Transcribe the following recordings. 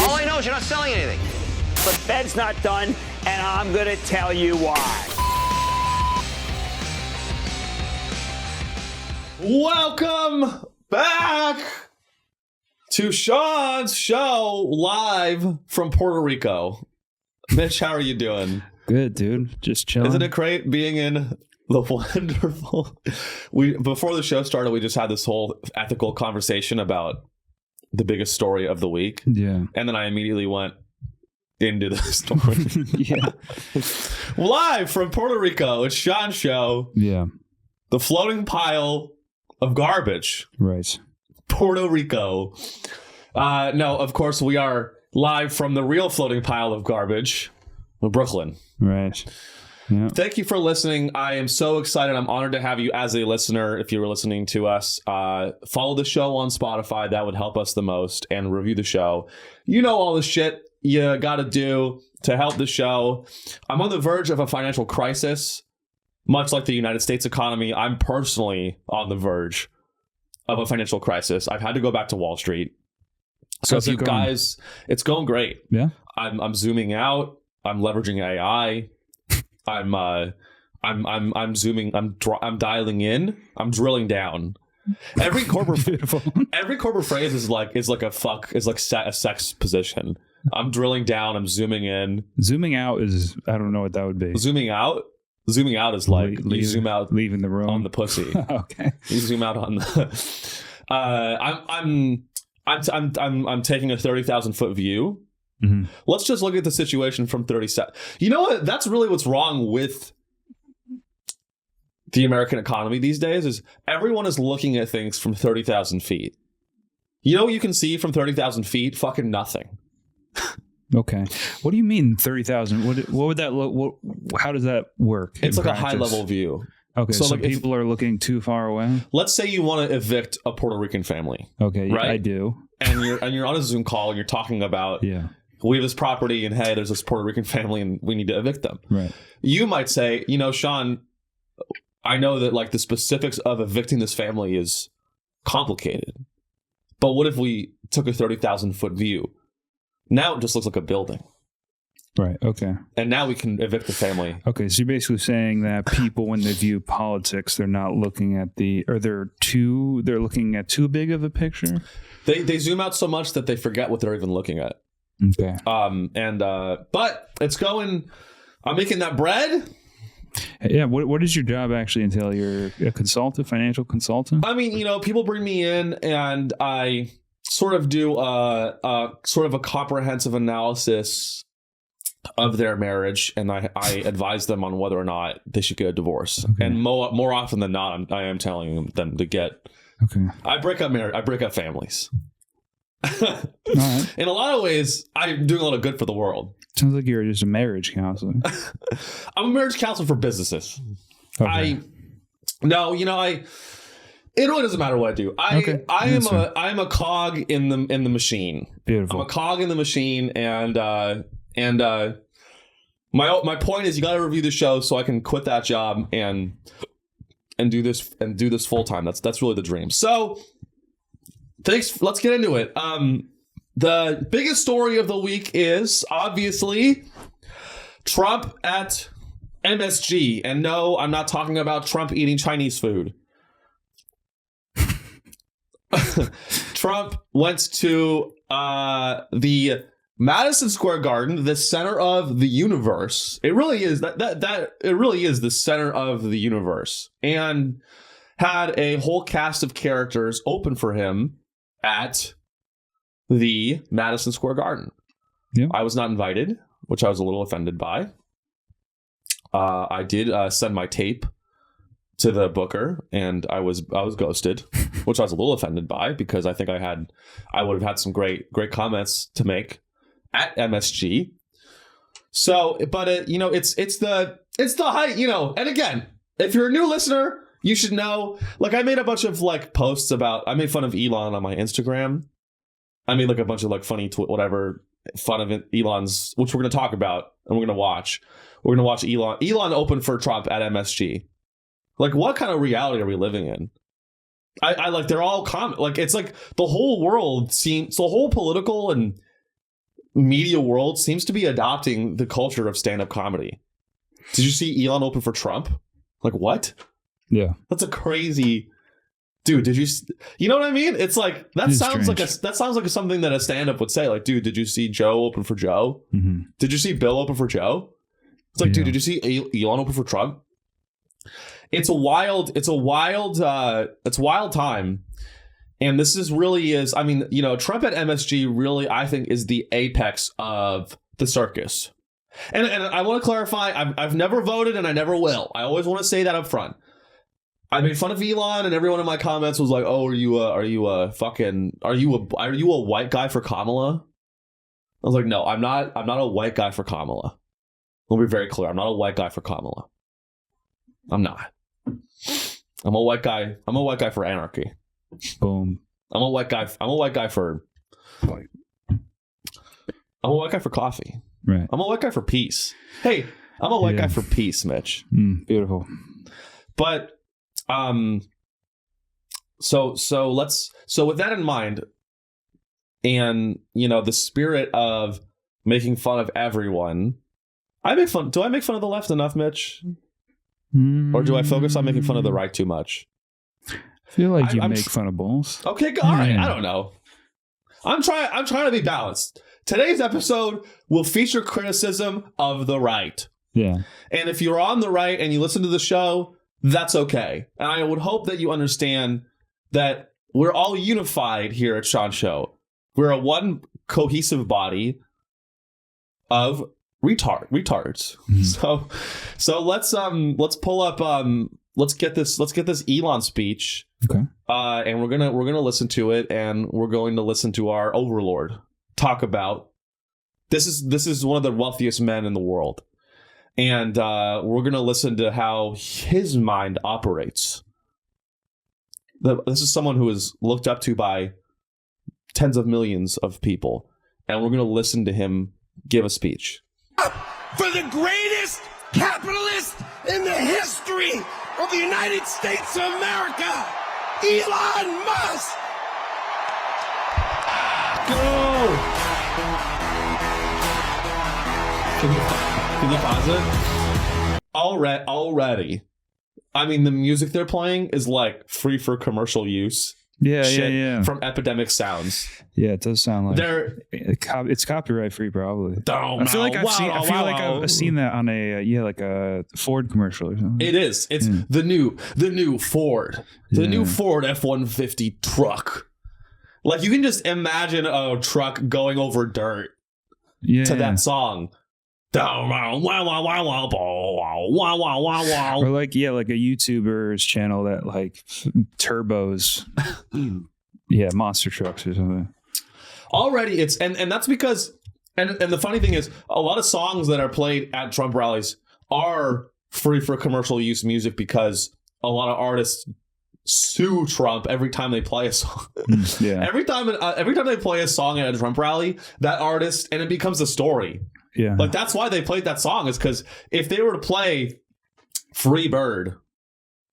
All I know is you're not selling anything. But Fed's not done, and I'm going to tell you why. Welcome back to Sean's show live from Puerto Rico. Mitch, how are you doing? Good, dude. Just chilling. Isn't it great being in the wonderful... Before the show started, we just had this whole ethical conversation about the biggest story of the week. Yeah. And then I immediately went into the story. Yeah. Live from Puerto Rico, it's Sean's show. Yeah. The floating pile of garbage. Right. Puerto Rico. No, of course, we are live from the real floating pile of garbage, Brooklyn. Right. Yeah. Thank you for listening. I am so excited. I'm honored to have you as a listener. If you were listening to us, follow the show on Spotify. That would help us the most. And review the show. You know all the shit you got to do to help the show. I'm on the verge of a financial crisis. Much like the United States economy, I'm personally on the verge of a financial crisis. I've had to go back to Wall Street. So if you guys, it's going great. Yeah. I'm zooming out. I'm leveraging AI. I'm zooming. I'm dialing in. I'm drilling down. Every corporate phrase is like a sex position. I'm drilling down. I'm zooming in. Zooming out is, I don't know what that would be. Zooming out is like you zoom out, leaving the room on the pussy. Okay. You zoom out on the. I'm taking a 30,000 foot view. Mm-hmm. Let's just look at the situation from 37. You know what? That's really what's wrong with the American economy these days is everyone is looking at things from 30,000 feet. You know what you can see from 30,000 feet? Fucking nothing. Okay. What do you mean 30,000? What would that look? How does that work? It's like a high level view. Okay. So like people are looking too far away. Let's say you want to evict a Puerto Rican family. Okay. Right? I do. And you're on a Zoom call and you're talking about we have this property and hey, there's this Puerto Rican family and we need to evict them. Right. You might say, you know, Sean, I know that like the specifics of evicting this family is complicated, but what if we took a 30,000 foot view? Now it just looks like a building. Right. Okay. And now we can evict the family. Okay. So you're basically saying that people, when they view politics, they're not looking at they're looking at too big of a picture. They zoom out so much that they forget what they're even looking at. Okay. But it's going, I'm making that bread. Yeah. What does your job actually entail? You're a consultant, financial consultant? I mean, you know, people bring me in and I sort of do sort of a comprehensive analysis of their marriage, and I advise them on whether or not they should get a divorce. Okay. And more often than not, I am telling them to get. Okay. I break up families. All right. In a lot of ways, I'm doing a lot of good for the world. Sounds like you're just a marriage counselor. I'm a marriage counselor for businesses. Okay. It really doesn't matter what I do. I am a cog in the machine. Beautiful. I'm a cog in the machine, and my point is you got to review the show so I can quit that job and do this full time. That's really the dream. So thanks. Let's get into it. The biggest story of the week is obviously Trump at MSG, and no, I'm not talking about Trump eating Chinese food. Trump went to the Madison Square Garden, the center of the universe. It really is it really is the center of the universe, and had a whole cast of characters open for him at the Madison Square Garden. Yeah. I was not invited, which I was a little offended by. I did send my tape to the booker, and I was ghosted, which I was a little offended by because I think I would have had some great comments to make at MSG. So, but it's the height, and again, if you're a new listener, you should know, like, I made a bunch of like posts I made fun of Elon on my Instagram. I made like a bunch of like funny fun of Elon's, which we're going to talk about and we're going to watch. We're going to watch Elon open for Trump at MSG. Like, what kind of reality are we living in? I like, they're all like, it's like the whole world seems, the whole political and media world seems to be adopting the culture of stand-up comedy. Did you see Elon open for Trump? Like, what? Yeah. That's a crazy... Dude, did you know what I mean? It's like that sounds like something that a stand-up would say. Like, dude, did you see Joe open for Joe? Mm-hmm. Did you see Bill open for Joe? It's like, dude, did you see Elon open for Trump? It's a wild time. And this is I mean, you know, Trump at MSG really, I think, is the apex of the circus. And I want to clarify, I've never voted and I never will. I always want to say that up front. I made fun of Elon, and everyone in my comments was like, "Oh, are you a white guy for Kamala?" I was like, "No, I'm not a white guy for Kamala." I'll be very clear. I'm not a white guy for Kamala. I'm not. I'm a white guy for anarchy. Boom. I'm a white guy for coffee. Right. I'm a white guy for peace. Hey, I'm a white guy for peace, Mitch. Beautiful. But so with that in mind, and you know, the spirit of making fun of everyone, do I make fun of the left enough, Mitch? Or do I focus on making fun of the right too much? I feel like you make fun of both. Okay, all right. I don't know. I'm trying to be balanced. Today's episode will feature criticism of the right. Yeah. And if you're on the right and you listen to the show, that's okay. And I would hope that you understand that we're all unified here at Sean Show. We're a one cohesive body of retards. Mm-hmm. So let's pull up let's get this Elon speech. Okay. And we're gonna listen to it, and we're going to listen to our overlord talk about this is one of the wealthiest men in the world. And we're going to listen to how his mind operates. This is someone who is looked up to by tens of millions of people. And we're going to listen to him give a speech. For the greatest capitalist in the history of the United States of America, Elon Musk. Go! Can you pause it? Already. I mean, the music they're playing is like free for commercial use. Yeah. From Epidemic Sounds. Yeah, it does sound like it's copyright free, probably. I feel like I've seen that on a Ford commercial or something. It is. It's the new Ford, new Ford F-150 truck. Like, you can just imagine a truck going over dirt to that song. Or like a YouTuber's channel that like turbos monster trucks or something. Already it's and that's because and the funny thing is, a lot of songs that are played at Trump rallies are free for commercial use music because a lot of artists sue Trump every time they play a song. Every time they play a song at a Trump rally, that artist, and it becomes a story. Yeah. Like, that's why they played that song, is because if they were to play Free Bird,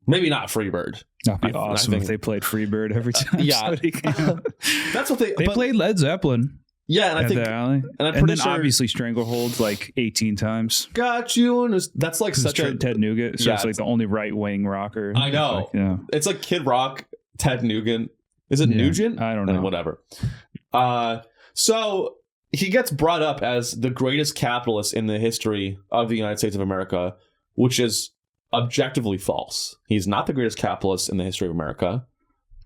maybe not Free Bird. That'd be awesome if they played Free Bird every time. That's what they played Led Zeppelin. Yeah, and I think, and then obviously Stranglehold like 18 times. Got you. And that's like such a Ted Nugent. So it's like the only right wing rocker. I know. It's like Kid Rock, Ted Nugent. Is it Nugent? I don't know. Whatever. So he gets brought up as the greatest capitalist in the history of the United States of America, which is objectively false. He's not the greatest capitalist in the history of America.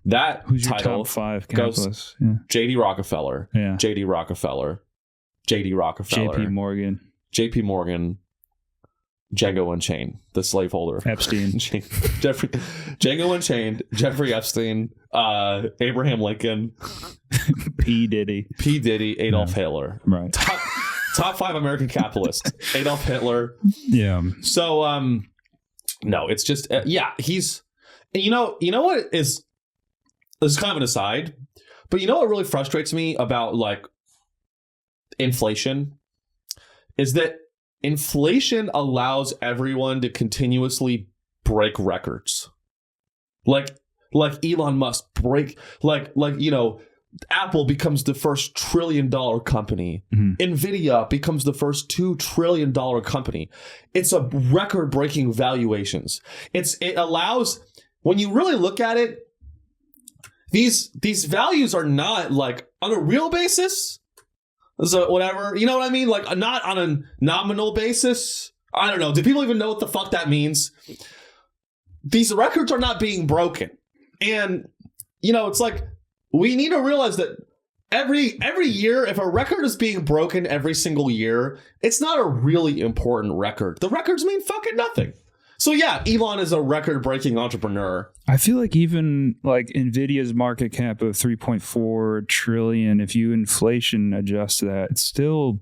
That Who's title your top 5 capitalists? J.D. Rockefeller. Yeah. J.D. Rockefeller. J.P. Morgan. Django Unchained, the slaveholder. Epstein. Django Unchained, Jeffrey Epstein, Abraham Lincoln. P. Diddy, Adolf Hitler. Right. Top 5 American capitalists. Adolf Hitler. Yeah. So, no, it's just, he's, you know what is, this is kind of an aside, but you know what really frustrates me about like inflation is that inflation allows everyone to continuously break records. Like Elon Musk break, like, you know, Apple becomes the first $1 trillion company. Nvidia becomes the first $2 trillion company. It's a record-breaking valuations. It allows, when you really look at it, these values are not like on a real basis. So whatever, you know what I mean? Like not on a nominal basis. I don't know. Do people even know what the fuck that means? These records are not being broken. And, you know, it's like, we need to realize that every year, if a record is being broken every single year, it's not a really important record. The records mean fucking nothing. So yeah, Elon is a record-breaking entrepreneur. I feel like even like Nvidia's market cap of 3.4 trillion, if you inflation adjust that, it still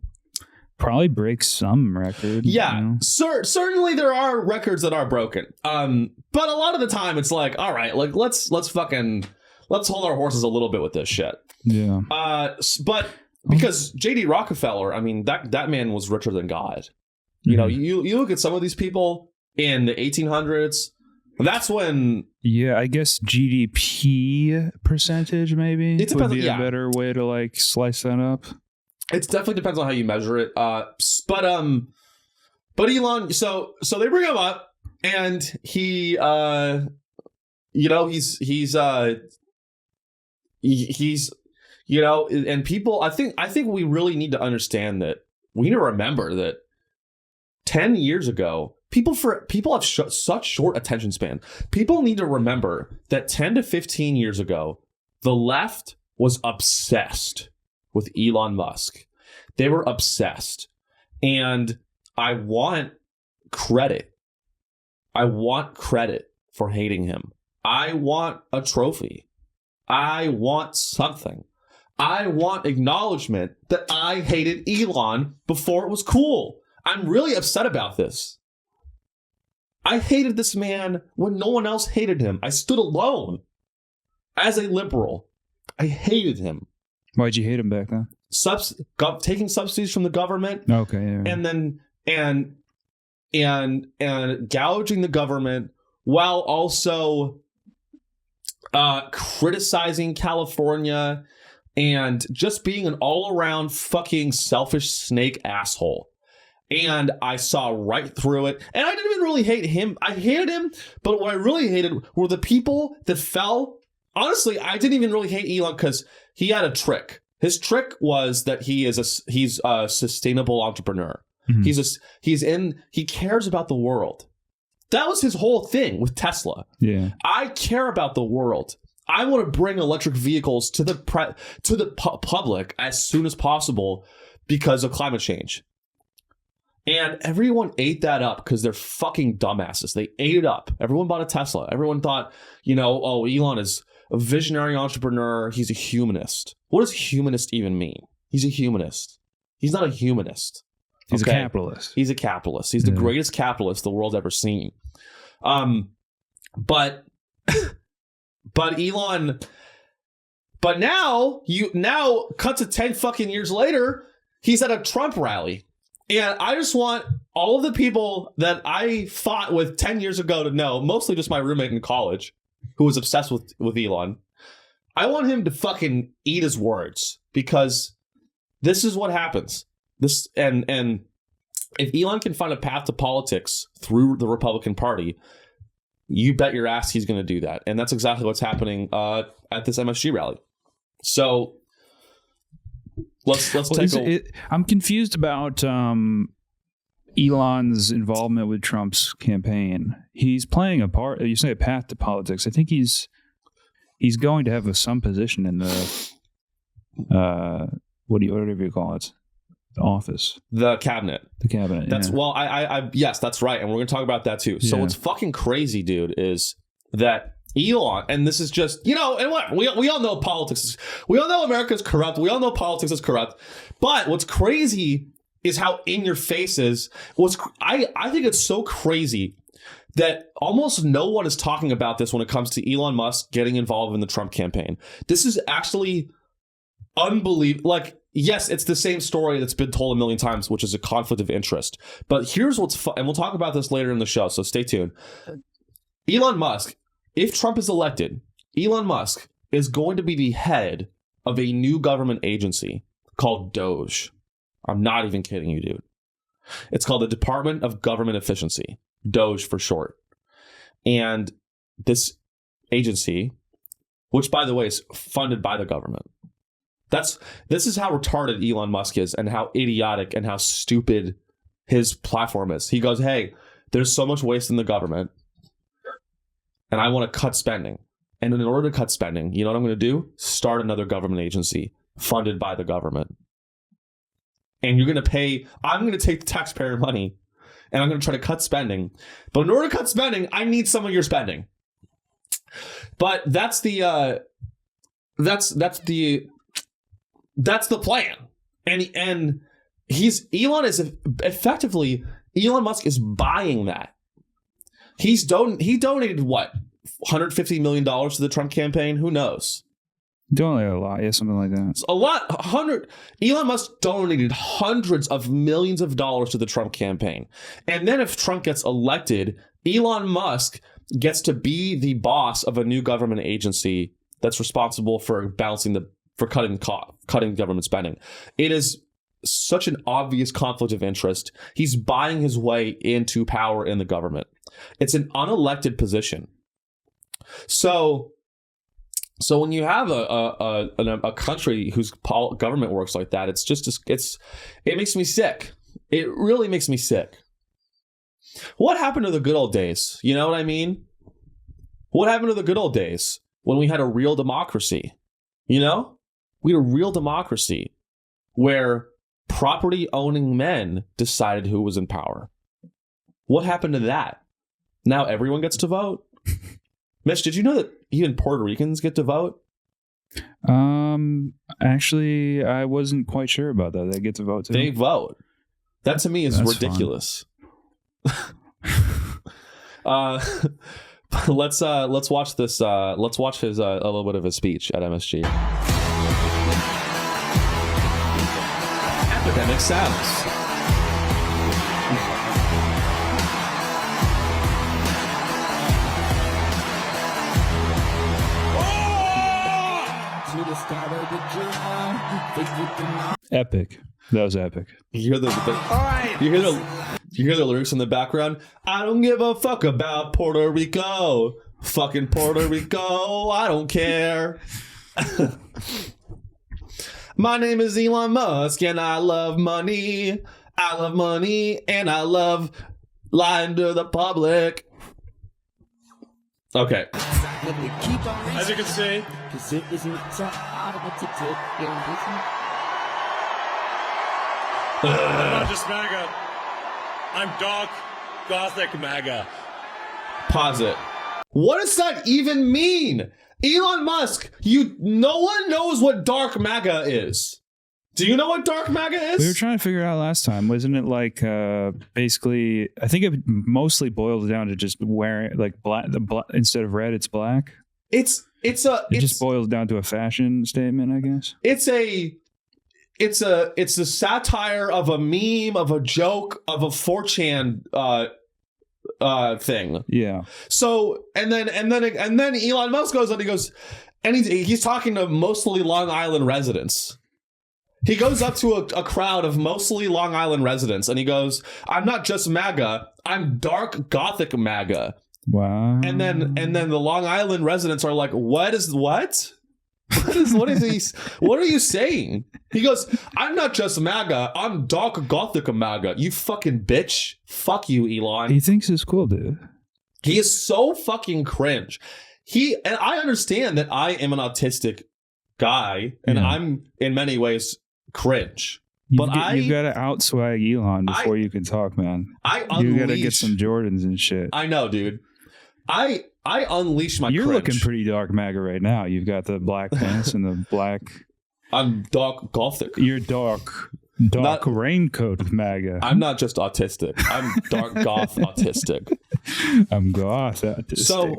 probably breaks some record. Yeah, you know? Certainly there are records that are broken. But a lot of the time it's like, all right, like let's hold our horses a little bit with this shit. Yeah. But because J.D. Rockefeller, I mean, that man was richer than God. You know, you look at some of these people in the 1800s. That's when... Yeah, I guess GDP percentage maybe would be a better way to like slice that up. It definitely depends on how you measure it. But Elon, so they bring him up, and he, you know, he's you know, and people, I think we really need to understand that we need to remember that 10 years ago, people have such short attention span. People need to remember that 10 to 15 years ago, the left was obsessed with Elon Musk. They were obsessed. And I want credit. I want credit for hating him. I want a trophy. I want something. I want acknowledgement that I hated Elon before it was cool. I'm really upset about this. I hated this man when no one else hated him. I stood alone as a liberal. I hated him. Why'd you hate him back then? Taking subsidies from the government. Okay. Yeah. And then and gouging the government while also criticizing California and just being an all-around fucking selfish snake asshole. And I saw right through it. And I didn't even really hate him. I hated him, but what I really hated were the people that fell. Honestly, I didn't even really hate Elon because he had a trick. His trick was that he's a sustainable entrepreneur. Mm-hmm. He cares about the world. That was his whole thing with Tesla. Yeah. I care about the world. I want to bring electric vehicles to the public as soon as possible because of climate change. And everyone ate that up because they're fucking dumbasses. They ate it up. Everyone bought a Tesla. Everyone thought, you know, oh, Elon is a visionary entrepreneur. He's a humanist. What does humanist even mean? He's a humanist. He's not a humanist. He's a capitalist. He's a capitalist. He's the greatest capitalist the world's ever seen. But Elon, but now cut to 10 fucking years later, he's at a Trump rally. And I just want all of the people that I fought with 10 years ago to know, mostly just my roommate in college who was obsessed with Elon. I want him to fucking eat his words because this is what happens. And if Elon can find a path to politics through the Republican Party, you bet your ass he's going to do that. And that's exactly what's happening at this MSG rally. So let's take I'm confused about Elon's involvement with Trump's campaign. He's playing a part. You say a path to politics. I think he's going to have some position in the whatever you call it, the office, the cabinet. That's yeah. Well, I yes, that's right, and we're going to talk about that too. So what's fucking crazy, dude, is that Elon, and this is just, you know, and what we all know politics. We all know America's corrupt. We all know politics is corrupt. But what's crazy is how in your face is. I think it's so crazy that almost no one is talking about this when it comes to Elon Musk getting involved in the Trump campaign. This is actually unbelievable. Like, yes, it's the same story that's been told a million times, which is a conflict of interest. But here's what's fun, and we'll talk about this later in the show, so stay tuned. Elon Musk, if Trump is elected, Elon Musk is going to be the head of a new government agency called Doge. I'm not even kidding you, dude. It's called the Department of Government Efficiency, Doge for short. And this agency, which by the way is funded by the government. This is how retarded Elon Musk is and how idiotic and how stupid his platform is. He goes, hey, there's so much waste in the government and I want to cut spending. And in order to cut spending, you know what I'm going to do? Start another government agency funded by the government. And you're going to pay, I'm going to take the taxpayer money and I'm going to try to cut spending. But in order to cut spending, I need some of your spending. But that's the plan. And Elon Musk is buying that. He donated what? $150 million to the Trump campaign? Who knows? Donated a lot, yeah, something like that. It's a lot. Elon Musk donated hundreds of millions of dollars to the Trump campaign. And then if Trump gets elected, Elon Musk gets to be the boss of a new government agency that's responsible for cutting government spending. It is such an obvious conflict of interest. He's buying his way into power in the government. It's an unelected position. So when you have a country whose government works like that, it makes me sick. It really makes me sick. What happened to the good old days? You know what I mean? What happened to the good old days when we had a real democracy? You know, we had a real democracy where property owning men decided who was in power. What happened to that? Now everyone gets to vote. Mitch, did you know that even Puerto Ricans get to vote? Actually, I wasn't quite sure about that. They get to vote too. They vote. That to me is ridiculous. Let's watch this. Let's watch his a little bit of his speech at MSG. Epidemic sounds. Epic. That was epic. You hear the lyrics in the background. I don't give a fuck about Puerto Rico. Fucking Puerto Rico. I don't care. My name is Elon Musk and I love money. I love money and I love lying to the public. Okay. As you can see, I'm not just MAGA. I'm dark, gothic MAGA. Pause it. What does that even mean? Elon Musk, no one knows what dark MAGA is. Do you know what dark MAGA is? We were trying to figure it out last time. Wasn't it like basically? I think it mostly boils down to just wearing like black. Instead of red, it's black. It just boils down to a fashion statement, I guess. It's a satire of a meme, of a joke, of a 4chan thing. Yeah. So and then Elon Musk goes on. He goes, and he's talking to mostly Long Island residents. He goes up to a crowd of mostly Long Island residents, and he goes, "I'm not just MAGA. I'm dark gothic MAGA." Wow. And then the Long Island residents are like, What is he? What are you saying? He goes, "I'm not just MAGA. I'm dark gothic MAGA. You fucking bitch. Fuck you, Elon." He thinks it's cool, dude. He is so fucking cringe. And I understand that I am an autistic guy, and I'm in many ways cringe. You've got to outswag Elon before you can talk, man. You got to get some Jordans and shit. I know, dude. I unleash my You're cringe. looking pretty dark MAGA right now. You've got the black pants and the black. I'm dark gothic. You're dark raincoat of MAGA. I'm not just autistic. I'm dark goth autistic. I'm goth autistic.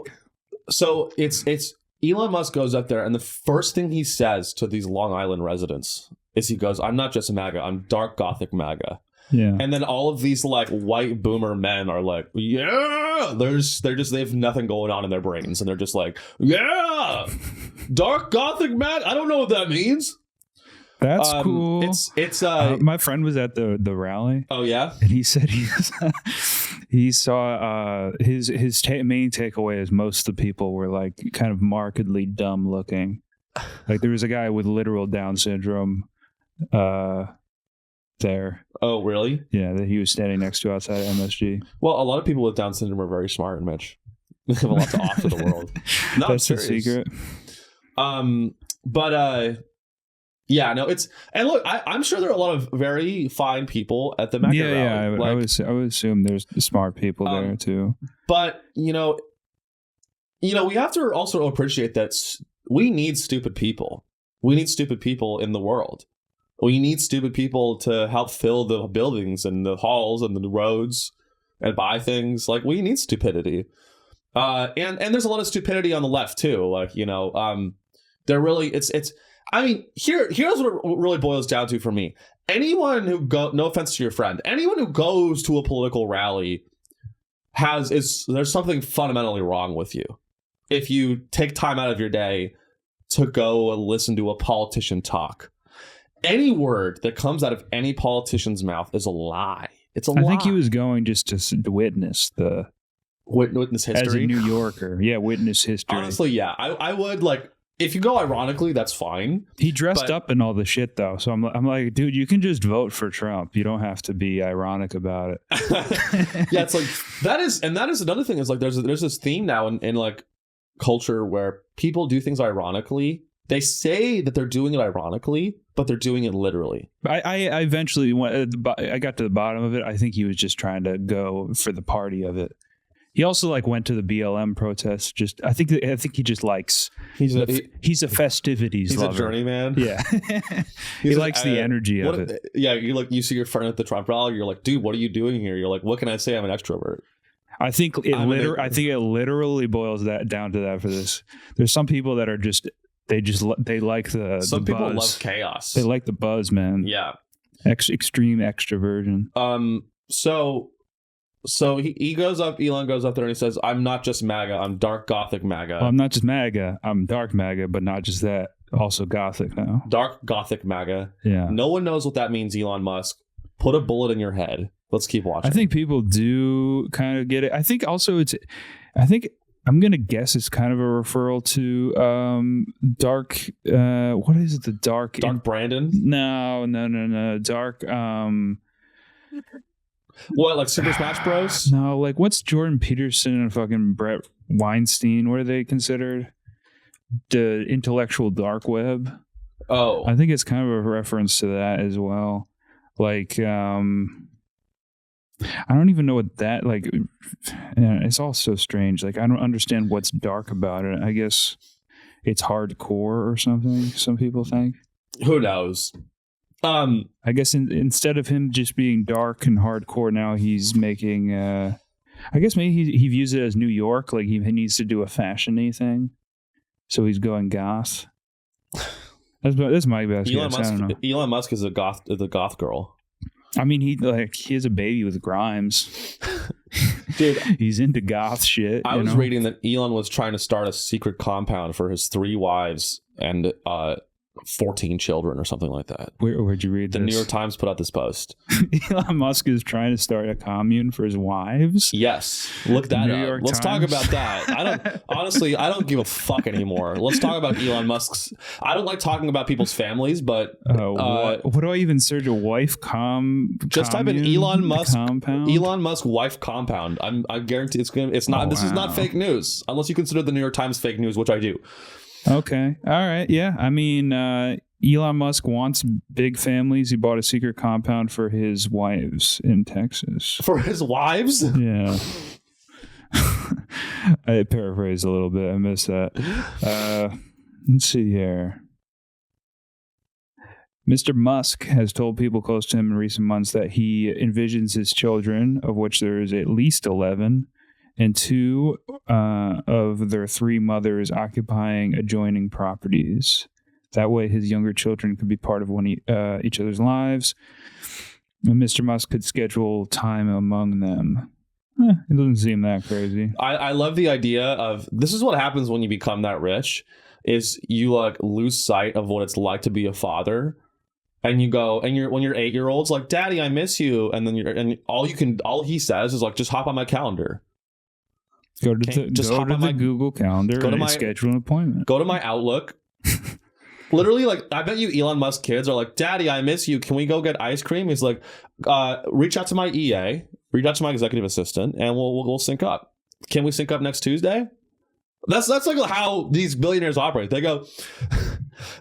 So it's Elon Musk goes up there, and the first thing he says to these Long Island residents is he goes, "I'm not just MAGA. I'm dark gothic MAGA." Yeah. And then all of these like white boomer men are like, yeah, they have nothing going on in their brains, and they're just like, yeah, dark gothic man. I don't know what that means. That's cool. It's my friend was at the rally. Oh yeah, and he said he saw his main takeaway is most of the people were like kind of markedly dumb looking. Like there was a guy with literal Down syndrome there. Oh really? Yeah, that he was standing next to outside MSG. Well, a lot of people with Down syndrome are very smart, Mitch. They have a lot to offer the world. No, that's the secret. Yeah, no, and look, I'm sure there are a lot of very fine people at the MAGA rally. I would assume there's smart people there too. But you know, we have to also appreciate that we need stupid people. We need stupid people in the world. We need stupid people to help fill the buildings and the halls and the roads and buy things. Like we need stupidity. And there's a lot of stupidity on the left too. Like, they're really, I mean, here's what it really boils down to for me. Anyone who no offense to your friend, anyone who goes to a political rally there's something fundamentally wrong with you. If you take time out of your day to go and listen to a politician talk, any word that comes out of any politician's mouth is a lie. It's a lie. I think he was going just to witness witness history. As a New Yorker. Yeah, witness history. Honestly, yeah. I would like, if you go ironically, that's fine. He dressed up in all the shit though. So I'm like, dude, you can just vote for Trump. You don't have to be ironic about it. Yeah, it's like that is another thing is like there's this theme now in like culture where people do things ironically. They say that they're doing it ironically, but they're doing it literally. I eventually I got to the bottom of it. I think he was just trying to go for the party of it. He also like went to the BLM protest. I think he just likes. He's a festivities lover. He's a journeyman. Yeah, he likes the energy of it. Yeah, you see your friend at the Trump rally. You're like, dude, what are you doing here? You're like, what can I say? I'm an extrovert. I think it literally boils that down to that for this. There's some people that are just they like the some the people buzz. love chaos. They like the buzz, man. Yeah, extreme extroversion. So he goes up, Elon goes up there and he says, I'm not just MAGA, I'm dark gothic MAGA. Well, I'm not just MAGA, I'm dark MAGA, but not just that, also gothic now. Dark gothic MAGA. Yeah. No one knows what that means, Elon Musk. Put a bullet in your head. Let's keep watching. I think people do kind of get it. I think also I'm going to guess it's kind of a referral to dark, what is it? The dark... Dark Brandon? No. Dark... What, like Super Smash Bros? No, like what's Jordan Peterson and fucking Brett Weinstein? What are they considered? The intellectual dark web. Oh, I think it's kind of a reference to that as well. Like, I don't even know what that like. Yeah, it's all so strange. Like, I don't understand what's dark about it. I guess it's hardcore or something. Some people think. Who knows? I guess instead of him just being dark and hardcore, now he's making. I guess maybe he views it as New York, like he needs to do a fashion-y thing, so he's going goth. That's my best guess. I don't know. Elon Musk is a goth girl. I mean, he has a baby with Grimes. Dude, he's into goth shit. I was reading that Elon was trying to start a secret compound for his 3 wives and 14 children or something like that. Where'd you read this? The New York Times put out this post. Elon Musk is trying to start a commune for his wives? Yes. Look that up. Let's talk about that. I don't give a fuck anymore. Let's talk about Elon Musk's. I don't like talking about people's families, but what do I even search? A wife just type in Elon Musk compound? Elon Musk wife compound. I guarantee it's not. This is not fake news, unless you consider the New York Times fake news, which I do. Okay. All right. Yeah. I mean, Elon Musk wants big families. He bought a secret compound for his wives in Texas. For his wives? Yeah. I paraphrased a little bit. I missed that. Let's see here. Mr. Musk has told people close to him in recent months that he envisions his children, of which there is at least 11, and 2 of their 3 mothers occupying adjoining properties. That way his younger children could be part of each other's lives. And Mr. Musk could schedule time among them. It doesn't seem that crazy. I love the idea of this is what happens when you become that rich is you like lose sight of what it's like to be a father. And you go, and when you're 8-year-olds, like, Daddy, I miss you. And then all he says is like, just hop on my calendar. Go to the Google Calendar and schedule an appointment. Go to my Outlook. Literally, like, I bet you Elon Musk kids are like, Daddy, I miss you. Can we go get ice cream? He's like, reach out to my EA, reach out to my executive assistant, and we'll sync up. Can we sync up next Tuesday? That's like how these billionaires operate. They go,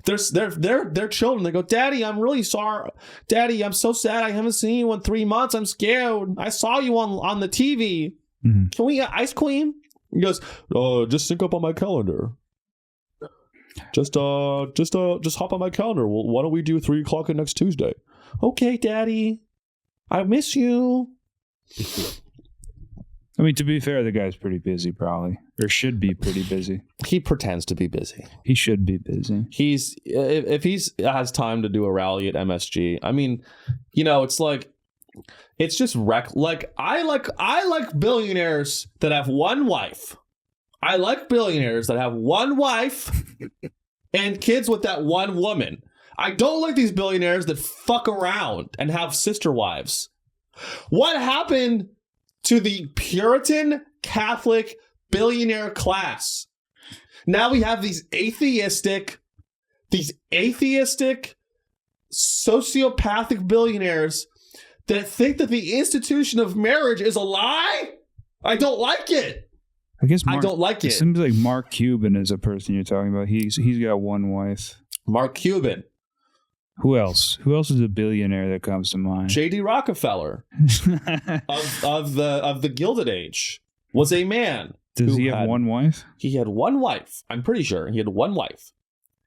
they're children. They go, Daddy, I'm really sorry. Daddy, I'm so sad. I haven't seen you in 3 months. I'm scared. I saw you on the TV. Mm-hmm. Can we get ice cream? He goes, just sync up on my calendar. Just hop on my calendar. Well, why don't we do 3 o'clock next Tuesday? Okay, Daddy. I miss you. I mean, to be fair, the guy's pretty busy, probably, or should be pretty busy. He pretends to be busy. He should be busy. If he's has time to do a rally at MSG. I mean, it's like, it's just like I like billionaires that have one wife. I like billionaires that have one wife and kids with that one woman. I don't like these billionaires that fuck around and have sister wives. What happened to the Puritan Catholic billionaire class? Now we have these atheistic, sociopathic billionaires that think that the institution of marriage is a lie. I don't like it. I guess I don't like it. It seems like Mark Cuban is a person you're talking about. He's got one wife. Mark Cuban. Who else? Who else is a billionaire that comes to mind? J.D. Rockefeller of the Gilded Age was a man. Does he have one wife? He had one wife. I'm pretty sure he had one wife.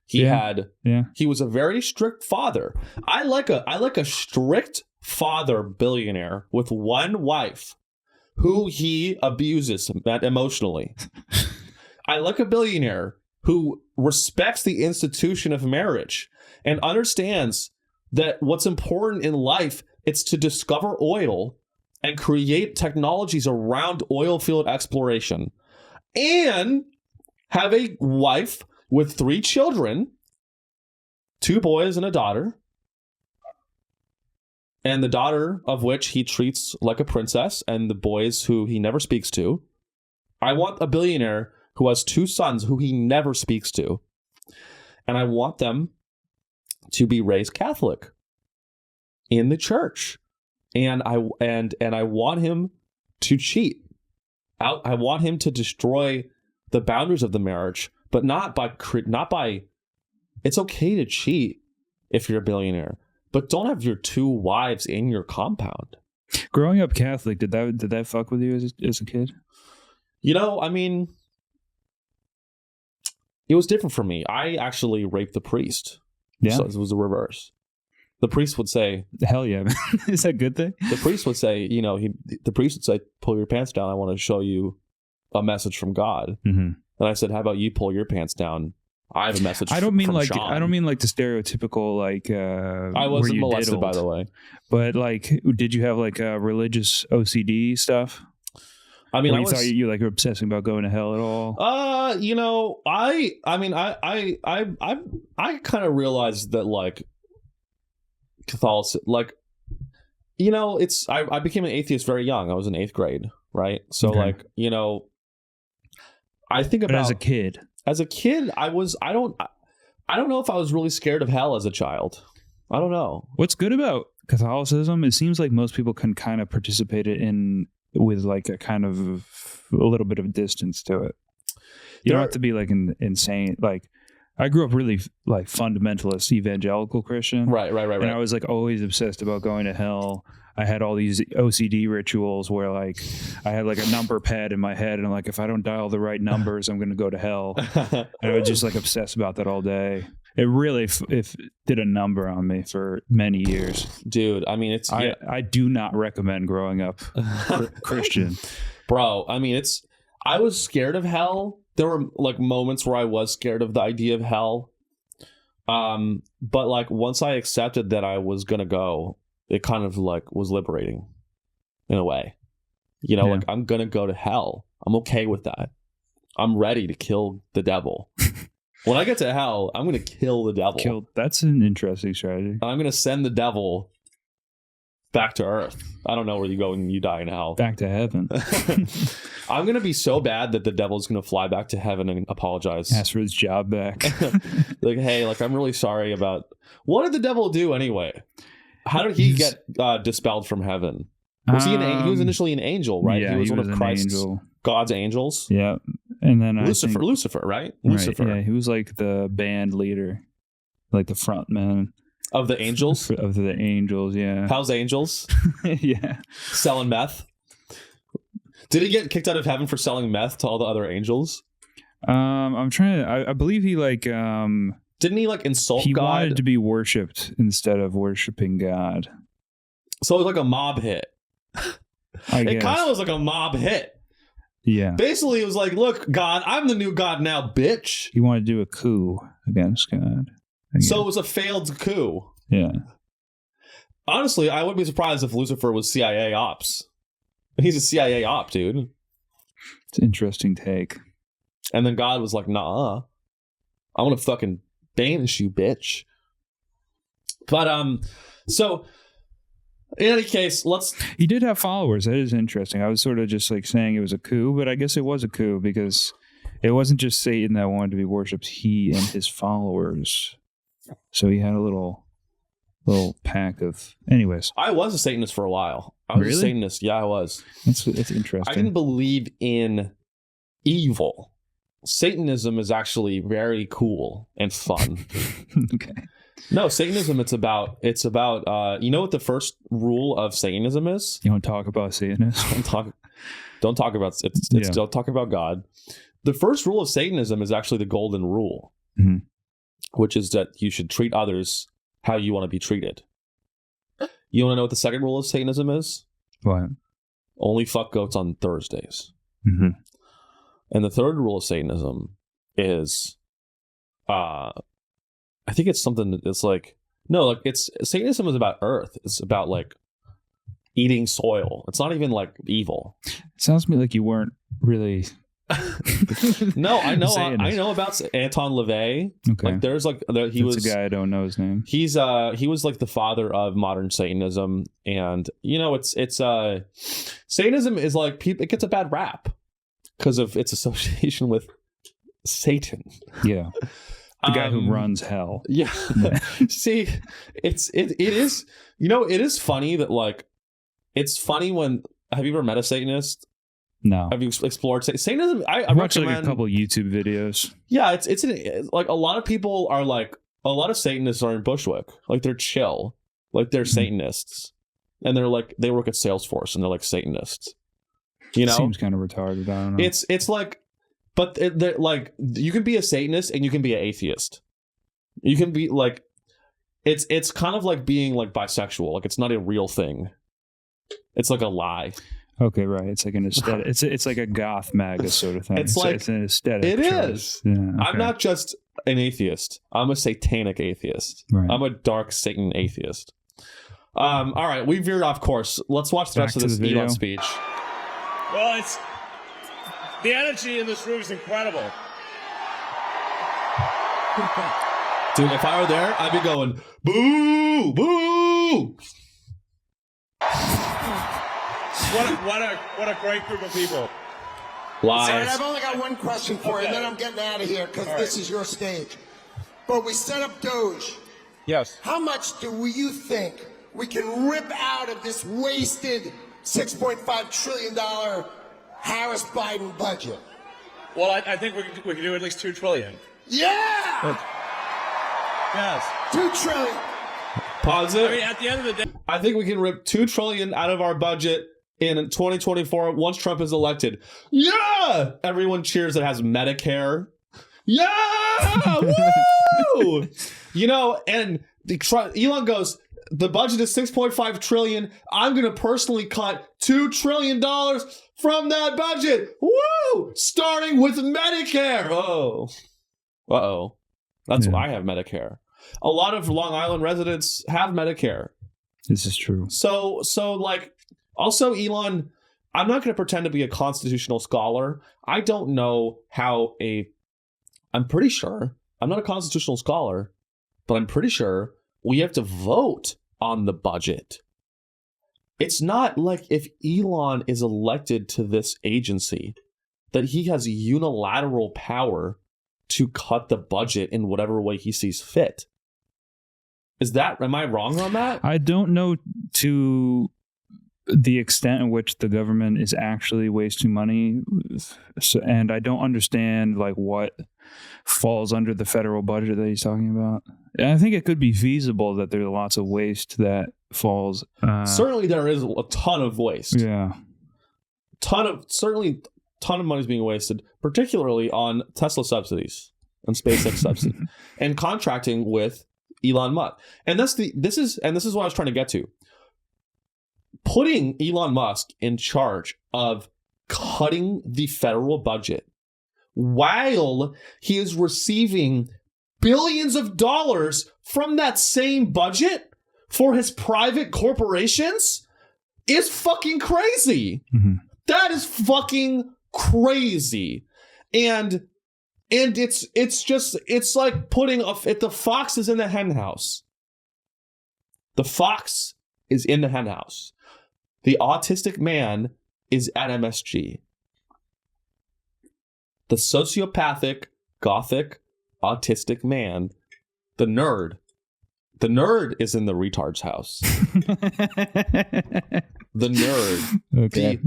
He was a very strict father. I like a strict father billionaire with one wife who he abuses emotionally. I like a billionaire who respects the institution of marriage and understands that what's important in life is to discover oil and create technologies around oil field exploration and have a wife with 3 children, 2 boys and a daughter, and the daughter of which he treats like a princess and the boys who he never speaks to. I want a billionaire who has 2 sons who he never speaks to. And I want them to be raised Catholic in the church. And I want him to cheat. I want him to destroy the boundaries of the marriage, but not by it's okay to cheat if you're a billionaire, but don't have your 2 wives in your compound. Growing up Catholic, did that fuck with you as a kid? I mean, it was different for me. I actually raped the priest. Yeah. So it was the reverse. The priest would say, hell yeah, man. Is that a good thing? The priest would say, the priest would say, pull your pants down. I want to show you a message from God. Mm-hmm. And I said, how about you pull your pants down? I have a message. I don't mean like Sean. I don't mean like the stereotypical I wasn't molested, by the way. But like, did you have like religious OCD stuff? I mean, I thought you like were obsessing about going to hell at all. I kind of realized that like Catholicism, like, I became an atheist very young. I was in 8th grade, right? So okay. Like, I think about as a kid. As a kid, I don't know if I was really scared of hell as a child. I don't know. What's good about Catholicism? It seems like most people can kind of participate in with like a kind of a little bit of distance to it. You don't have to be like insane. Like I grew up really like fundamentalist evangelical Christian. Right. And I was like always obsessed about going to hell. I had all these OCD rituals where like I had like a number pad in my head and I'm like, if I don't dial the right numbers, I'm going to go to hell. And I was just like obsessed about that all day. It really did a number on me for many years. Dude, I mean, I do not recommend growing up Christian. Bro, I mean, I was scared of hell. There were like moments where I was scared of the idea of hell. But like once I accepted that I was going to go, it kind of like was liberating in a way. You know, like I'm going to go to hell. I'm okay with that. I'm ready to kill the devil. When I get to hell, I'm going to kill the devil. That's an interesting strategy. I'm going to send the devil back to earth. I don't know where you go when you die in hell. Back to heaven. I'm going to be so bad that the devil's going to fly back to heaven and apologize. Ask for his job back. Like, hey, like, I'm really sorry about... What did the devil do anyway? How did he get dispelled from heaven? Was he he was initially an angel, right? Yeah, he was one of Christ's, God's angels. Yeah. And then Lucifer, right? Lucifer. Yeah, he was like the band leader, like the front man. Of the angels? Of the angels, yeah. How's angels? Yeah. Selling meth? Did he get kicked out of heaven for selling meth to all the other angels? I'm trying to... I believe he like... Didn't he like insult God? He wanted to be worshipped instead of worshiping God. So it was like a mob hit. It kind of was like a mob hit. Yeah. Basically, it was like, look, God, I'm the new God now, bitch. He wanted to do a coup against God. So it was a failed coup. Yeah. Honestly, I wouldn't be surprised if Lucifer was CIA ops. He's a CIA op, dude. It's an interesting take. And then God was like, nah, I want to fucking banish you, bitch. But, so... In any case, He did have followers. That is interesting. I was sort of just like saying it was a coup, but I guess it was a coup because it wasn't just Satan that wanted to be worshipped. He and his followers. So he had a little pack of... Anyways. I was a Satanist for a while. I was a Satanist. Yeah, I was. That's interesting. I didn't believe in evil. Satanism is actually very cool and fun. Okay. No, Satanism, it's about you know what the first rule of Satanism is? You want to talk about Satanism? Don't talk about don't talk about God. The first rule of Satanism is actually the golden rule, which is that you should treat others how you want to be treated. You want to know what the second rule of Satanism is? What? Only fuck goats on Thursdays. Mm-hmm. And the third rule of Satanism is I think it's something that's like, no, like Satanism is about earth. It's about like eating soil. It's not even like evil. It sounds to me like you weren't really. No, I know about Anton LaVey. Okay. Like there's like he was a guy I don't know his name. He was like the father of modern Satanism, and you know it's Satanism is like it gets a bad rap because of its association with Satan. Yeah. The guy who runs hell. Yeah. See, it is, you know, it is funny that like, it's funny when, have you ever met a Satanist? No. Have you explored Satanism? I watched recommend like a couple YouTube videos. Yeah, it's like a lot of people are like, a lot of Satanists are in Bushwick. Like they're chill. Like they're Satanists. And they're like, they work at Salesforce and they're like Satanists. You know? Seems kind of retarded. I don't know. It's like, but like you can be a Satanist and you can be an atheist. You can be like, it's kind of like being like bisexual. Like it's not a real thing. It's like a lie. Okay, right. It's like an aesthetic. It's like a goth MAGA sort of thing. It's an aesthetic. It choice. Is. Yeah, okay. I'm not just an atheist. I'm a satanic atheist. Right. I'm a dark Satan atheist. All right, we veered off course. Let's watch the rest of this Elon speech. Well, the energy in this room is incredible. Dude, if I were there, I'd be going, boo, boo. What a great group of people. Lies. Sorry, I've only got one question for you, and then I'm getting out of here because this is your stage. But we set up Doge. Yes. How much do you think we can rip out of this wasted $6.5 trillion Harris Biden budget? Well, I think we can do at least $2 trillion. Yeah! Yes. $2 trillion. Pause it. I mean, at the end of the day, I think we can rip $2 trillion out of our budget in 2024 once Trump is elected. Yeah! Everyone cheers. It has Medicare. Yeah! Woo! You know, and Elon goes, the budget is $6.5 trillion. I'm going to personally cut $2 trillion from that budget. Woo! Starting with Medicare. Oh. Uh-oh. That's why I have Medicare. A lot of Long Island residents have Medicare. This is true. So like, also Elon, I'm not going to pretend to be a constitutional scholar. I don't know how I'm pretty sure, I'm not a constitutional scholar, but I'm pretty sure we have to vote on the budget. It's not like if Elon is elected to this agency that he has unilateral power to cut the budget in whatever way he sees fit. Am I wrong on that? I don't know to the extent in which the government is actually wasting money. And I don't understand like what falls under the federal budget that he's talking about. And I think it could be feasible that there's lots of waste that falls. Certainly there is a ton of waste. Yeah. Ton of money is being wasted, particularly on Tesla subsidies and SpaceX subsidies and contracting with Elon Musk. And this is what I was trying to get to. Putting Elon Musk in charge of cutting the federal budget while he is receiving billions of dollars from that same budget for his private corporations is fucking crazy. Mm-hmm. That is fucking crazy. And it's like putting the fox is in the hen house. The fox is in the hen house. The autistic man is at MSG. The sociopathic, gothic, autistic man, the nerd is in the retard's house. The nerd. Okay.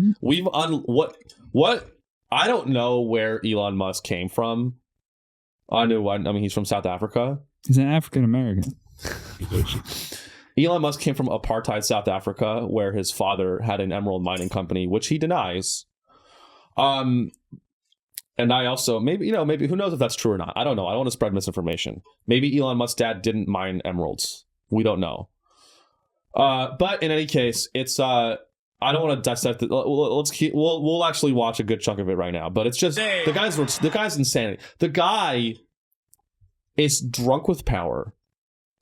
What? I don't know where Elon Musk came from. I mean, he's from South Africa. He's an African American. Elon Musk came from apartheid South Africa, where his father had an emerald mining company, which he denies. And I also maybe who knows if that's true or not. I don't know. I don't want to spread misinformation. Maybe Elon Musk's dad didn't mine emeralds. We don't know. But in any case, it's I don't want to dissect it. We'll actually watch a good chunk of it right now. But it's just the guy's insanity. The guy is drunk with power,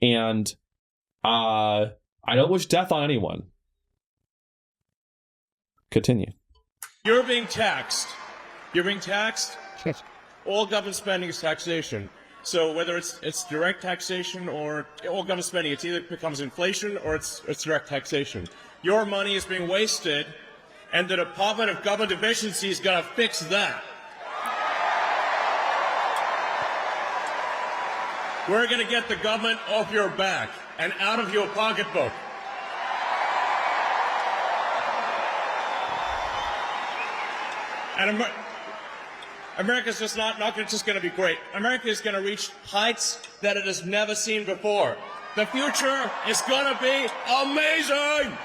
and I don't wish death on anyone. Continue. You're being taxed. You're being taxed. All government spending is taxation. So whether it's direct taxation or all government spending, it either becomes inflation or it's direct taxation. Your money is being wasted, and the Department of Government Efficiency is going to fix that. We're going to get the government off your back and out of your pocketbook. And America's just not just going to be great. America is going to reach heights that it has never seen before. The future is going to be amazing.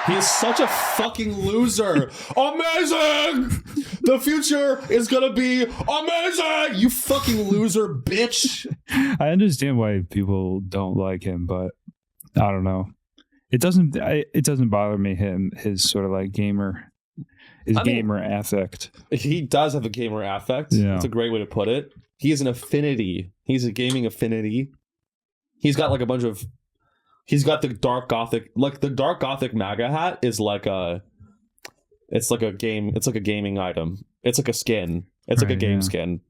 He is such a fucking loser. Amazing! The future is gonna be amazing! You fucking loser, bitch! I understand why people don't like him, but I don't know. It doesn't bother me his sort of like gamer affect. He does have a gamer affect. Yeah. That's a great way to put it. He has an affinity. He's a gaming affinity. He's got like a bunch of. He's got the dark gothic, like the dark gothic MAGA hat is like it's like a gaming item. It's like a skin. It's like a game skin.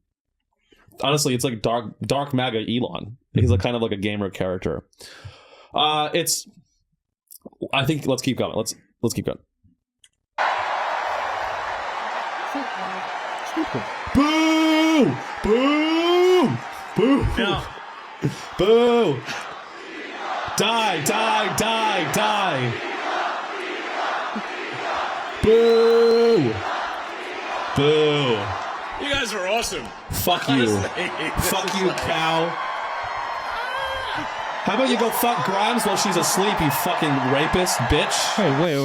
Honestly, it's like dark MAGA Elon. He's like kind of like a gamer character. I think let's keep going. Let's keep going. Boo! Boo! Boo! No. Boo! Die! Die! Die! Die! Boo! Boo! You guys are awesome. Fuck you. Fuck you, cow. How about you go fuck Grimes while she's asleep, you fucking rapist, bitch? Wait,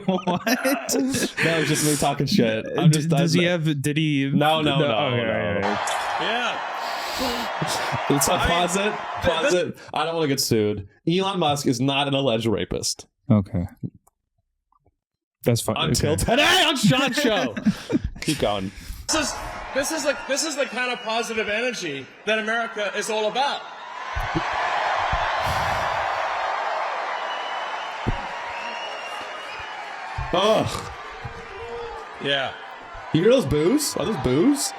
what? That was just me talking shit. Did he? No. Yeah. Let's pause it. I don't want to get sued. Elon Musk is not an alleged rapist. Okay. That's fine. Until today on Sean's show. Keep going. This is the kind of positive energy that America is all about. Ugh. Yeah. You hear those boos? Are those boos?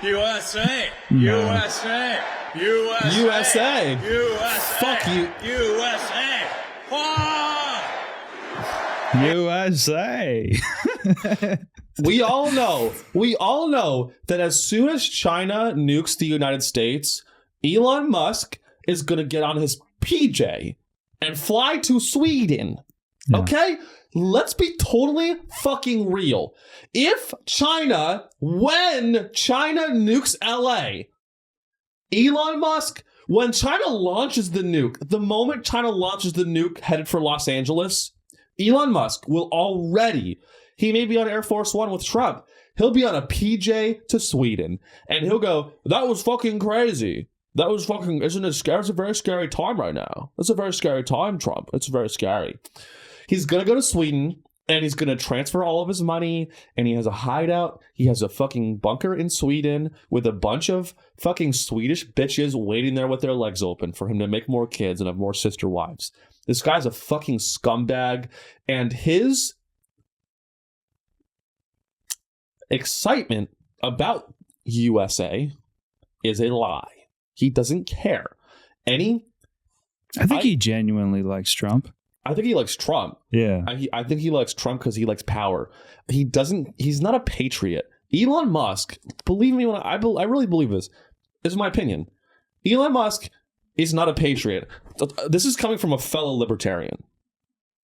USA. No. USA. USA. USA. USA. Fuck you. USA. Ah! USA. We all know that as soon as China nukes the United States, Elon Musk is going to get on his PJ and fly to Sweden. Yeah. Okay? Let's be totally fucking real. If China, when China nukes LA, Elon Musk, when China launches the nuke, the moment China launches the nuke headed for Los Angeles, Elon Musk will already, he may be on Air Force One with Trump, he'll be on a PJ to Sweden, and he'll go, that was fucking crazy. That was fucking, isn't it scary? It's a very scary time right now. It's a very scary time, Trump. It's very scary. He's going to go to Sweden, and he's going to transfer all of his money, and he has a hideout. He has a fucking bunker in Sweden with a bunch of fucking Swedish bitches waiting there with their legs open for him to make more kids and have more sister wives. This guy's a fucking scumbag, and his excitement about USA is a lie. He doesn't care. I think he genuinely likes Trump. I think he likes Trump. Yeah. I think he likes Trump because he likes power. He's not a patriot. Elon Musk, believe me, I really believe this. This is my opinion. Elon Musk is not a patriot. This is coming from a fellow libertarian.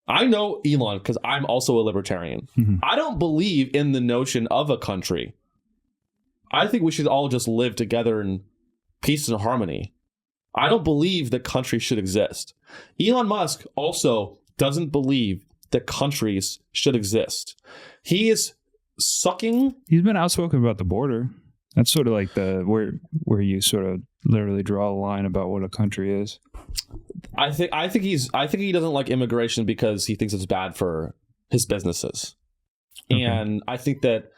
I know Elon because I'm also a libertarian. Mm-hmm. I don't believe in the notion of a country. I think we should all just live together in peace and harmony. I don't believe that countries should exist. Elon Musk also doesn't believe that countries should exist. He is sucking. He's been outspoken about the border. That's sort of like where you sort of literally draw a line about what a country is. I think he doesn't like immigration because he thinks it's bad for his businesses. Okay. And I think that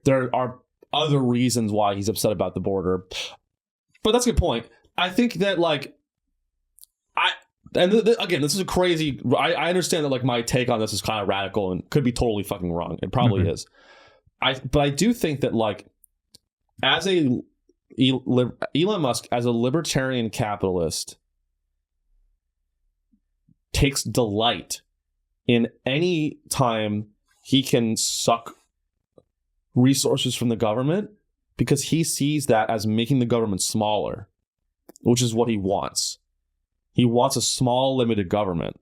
there are other reasons why he's upset about the border. But that's a good point. I think that again, this is a crazy. I understand that my take on this is kind of radical and could be totally fucking wrong. It probably is. But I do think that as Elon Musk, as a libertarian capitalist, takes delight in any time he can suck resources from the government because he sees that as making the government smaller, which is what he wants. He wants a small, limited government.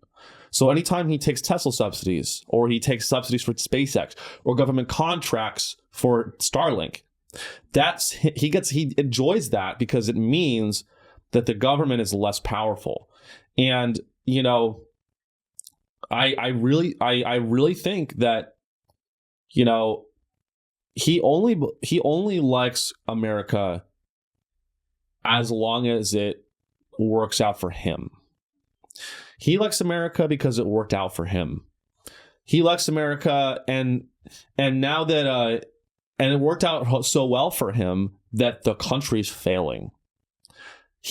So anytime he takes Tesla subsidies, or he takes subsidies for SpaceX, or government contracts for Starlink, he enjoys that because it means that the government is less powerful. And I really think that he only likes America as long as it works out for him. He likes America because it worked out for him. He likes America, and now that and it worked out so well for him that the country's failing.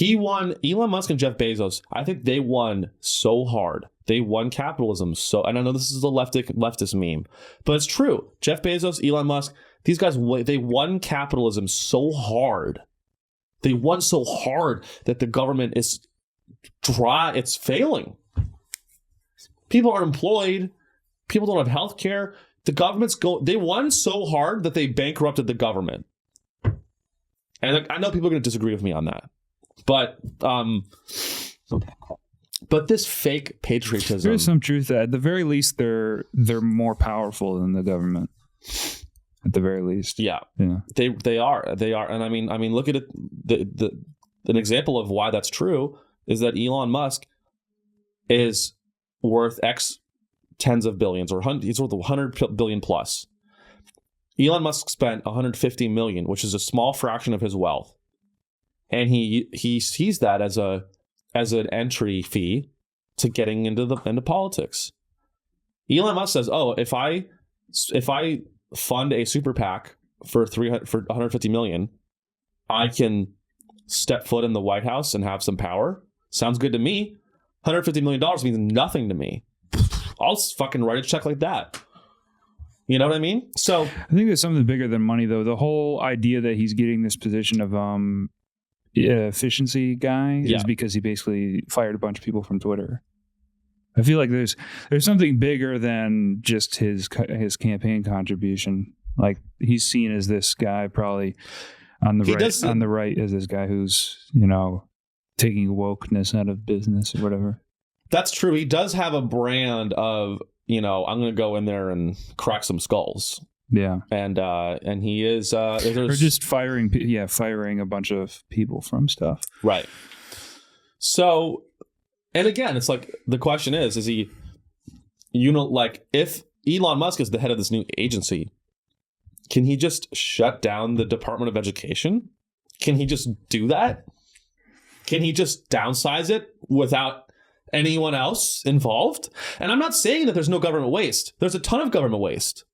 Elon Musk and Jeff Bezos, I think they won so hard. They won capitalism and I know this is a leftist meme, but it's true. Jeff Bezos, Elon Musk, these guys, they won capitalism so hard. They won so hard that the government is dry. It's failing. People aren't employed. People don't have health care. The government's they won so hard that they bankrupted the government. And I know people are going to disagree with me on that. But this fake patriotism. There is some truth that at the very least they're more powerful than the government. At the very least. Yeah. They are. And I mean look at it. An example of why that's true is that Elon Musk is worth X tens of billions, or he's worth 100 billion plus. Elon Musk spent 150 million, which is a small fraction of his wealth. And he sees that as an entry fee to getting into politics. Elon Musk says, "Oh, if I fund a super PAC for 150 million, I can step foot in the White House and have some power. Sounds good to me. $150 million means nothing to me. I'll fucking write a check like that." You know what I mean? So I think there's something bigger than money, though. The whole idea that he's getting this position of efficiency guy is because he basically fired a bunch of people from Twitter. I feel like there's something bigger than just his campaign contribution. Like he's seen as this guy probably on the right as this guy who's, you know, taking wokeness out of business or whatever. That's true. He does have a brand of, you know, I'm going to go in there and crack some skulls. Yeah. And he is or just firing a bunch of people from stuff. Right. So, and again, it's like the question is he, you know, like if Elon Musk is the head of this new agency, can he just shut down the Department of Education? Can he just do that? Can he just downsize it without anyone else involved? And I'm not saying that there's no government waste. There's a ton of government waste.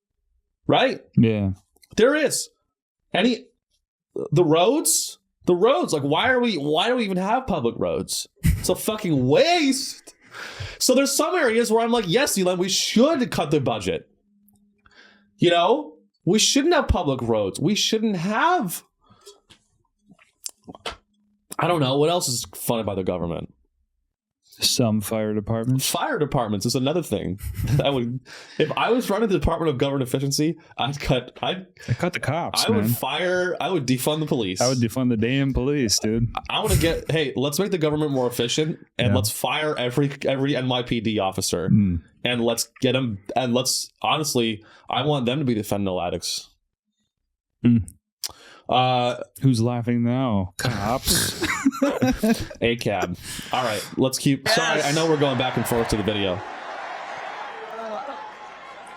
Right? Yeah. There is. The roads, like why do we even have public roads? It's a fucking waste. So there's some areas where I'm like, yes, Elon, we should cut the budget. You know, we shouldn't have public roads. We shouldn't have, I don't know, what else is funded by the government? Some fire departments. Fire departments is another thing. If I was running the Department of Government Efficiency, I'd cut the cops. I would defund the police. I would defund the damn police, dude. I want to let's make the government more efficient and let's fire every NYPD officer and let's get them, and let's, honestly, I want them to be the fentanyl addicts. Who's laughing now? Cops. ACAB. All right, let's keep. Sorry, I know we're going back and forth to the video.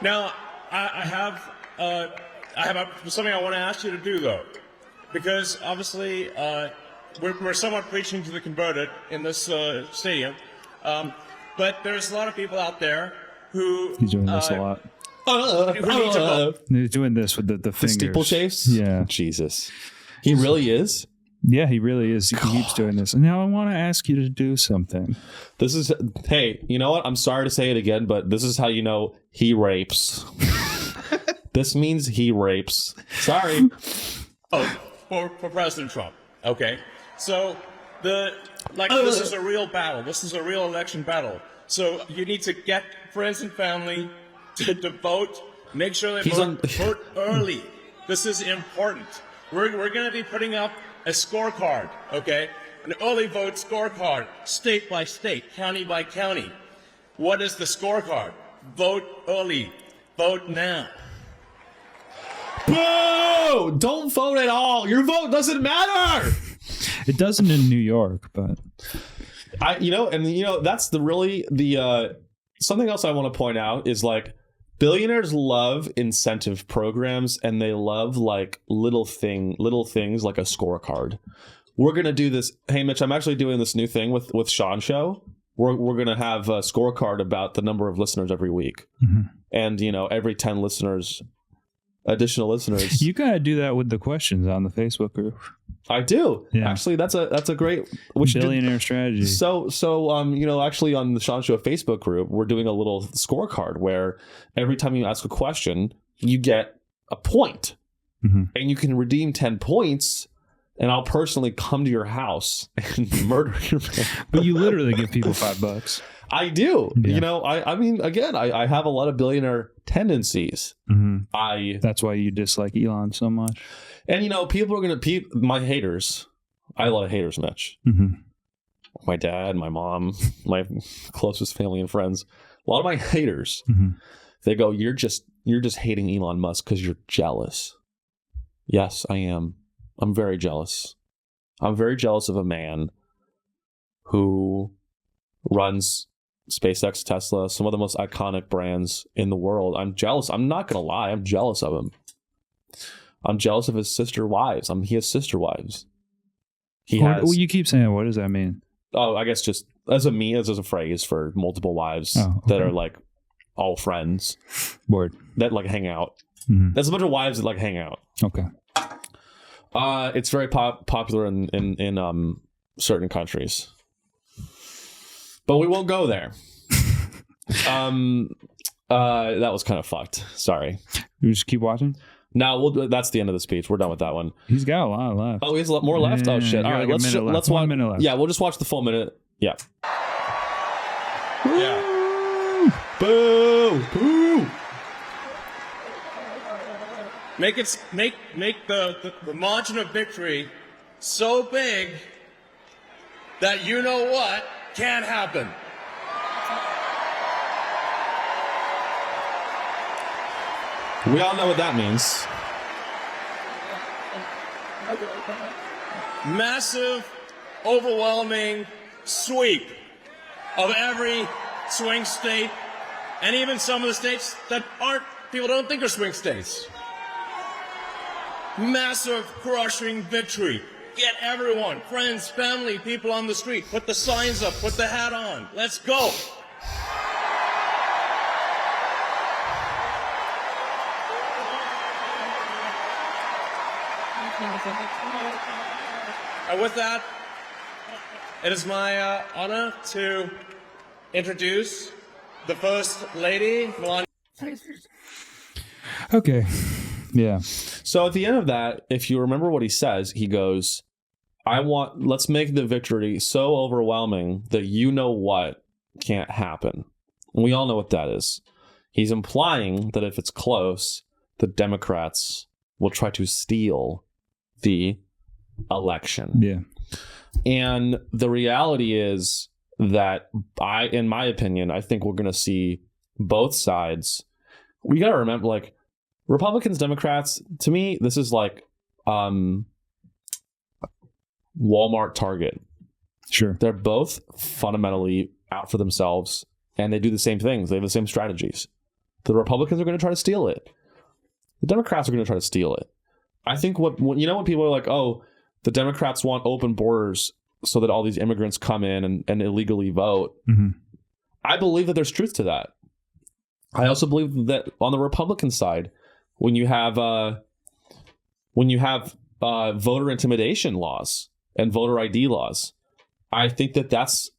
Now, I have something I want to ask you to do, though, because obviously we're somewhat preaching to the converted in this stadium, but there's a lot of people out there who he's doing this a lot. He's doing this with the fingers. Steeplechase? Yeah. Jesus. He really is? Yeah, he really is. He keeps doing this. And now I want to ask you to do something. This is, hey, you know what? I'm sorry to say it again, but this is how you know he rapes. This means he rapes. Sorry. Oh, for President Trump. Okay. So this is a real battle. This is a real election battle. So you need to get friends and family to vote. Make sure they vote early. This is important. We're going to be putting up a scorecard, okay? An early vote scorecard, state by state, county by county. What is the scorecard? Vote early. Vote now. Boo! Don't vote at all. Your vote doesn't matter. It doesn't in New York, but that's the something else I want to point out is like billionaires love incentive programs and they love like little things like a scorecard. We're going to do this. Hey, Mitch, I'm actually doing this new thing with Sean Show. We're going to have a scorecard about the number of listeners every week. Mm-hmm. And, every 10 additional listeners. You got to do that with the questions on the Facebook group. I do. Yeah. Actually, that's a great billionaire strategy. So actually on the Sean Show Facebook group, we're doing a little scorecard where every time you ask a question, you get a point. Mm-hmm. And you can redeem 10 points, and I'll personally come to your house and murder your family. But you literally give people $5. I do. Yeah. I mean, again, I have a lot of billionaire tendencies. Mm-hmm. That's why you dislike Elon so much. And, people are going to, my haters, I have a lot of haters, Mitch. Mm-hmm. My dad, my mom, my closest family and friends. A lot of my haters, they go, you're just hating Elon Musk because you're jealous. Yes, I am. I'm very jealous. I'm very jealous of a man who runs SpaceX, Tesla, some of the most iconic brands in the world. I'm jealous. I'm not going to lie. I'm jealous of him. I'm jealous of his sister wives. He has sister wives. You keep saying, what does that mean? Oh, I guess just as a phrase for multiple wives that are like all friends. Word. That like hang out. Mm-hmm. That's a bunch of wives that like hang out. Okay. It's very popular in certain countries. But we won't go there. That was kind of fucked. Sorry. You just keep watching? No, that's the end of the speech. We're done with that one. He's got a lot left. Oh, he has a lot more left? Oh, shit. All right, let's watch. 1 minute left. Yeah, we'll just watch the full minute. Yeah. Yeah. Boo! Boo! Make the margin of victory so big that you know what can't happen. We all know what that means. Massive, overwhelming sweep of every swing state, and even some of the states that people don't think are swing states. Massive, crushing victory. Get everyone, friends, family, people on the street. Put the signs up, put the hat on. Let's go. And with that, it is my honor to introduce the First Lady, Melania. Okay. Yeah. So at the end of that, if you remember what he says, he goes, let's make the victory so overwhelming that you know what can't happen. And we all know what that is. He's implying that if it's close, the Democrats will try to steal the election. Yeah. And the reality is that in my opinion, I think we're going to see both sides. We got to remember, like, Republicans, Democrats, to me, this is like Walmart, Target. Sure. They're both fundamentally out for themselves, and they do the same things. They have the same strategies. The Republicans are going to try to steal it. The Democrats are going to try to steal it. I think when people are like, oh, the Democrats want open borders so that all these immigrants come in and illegally vote. Mm-hmm. I believe that there's truth to that. I also believe that on the Republican side, when you have voter intimidation laws and voter ID laws, I think that's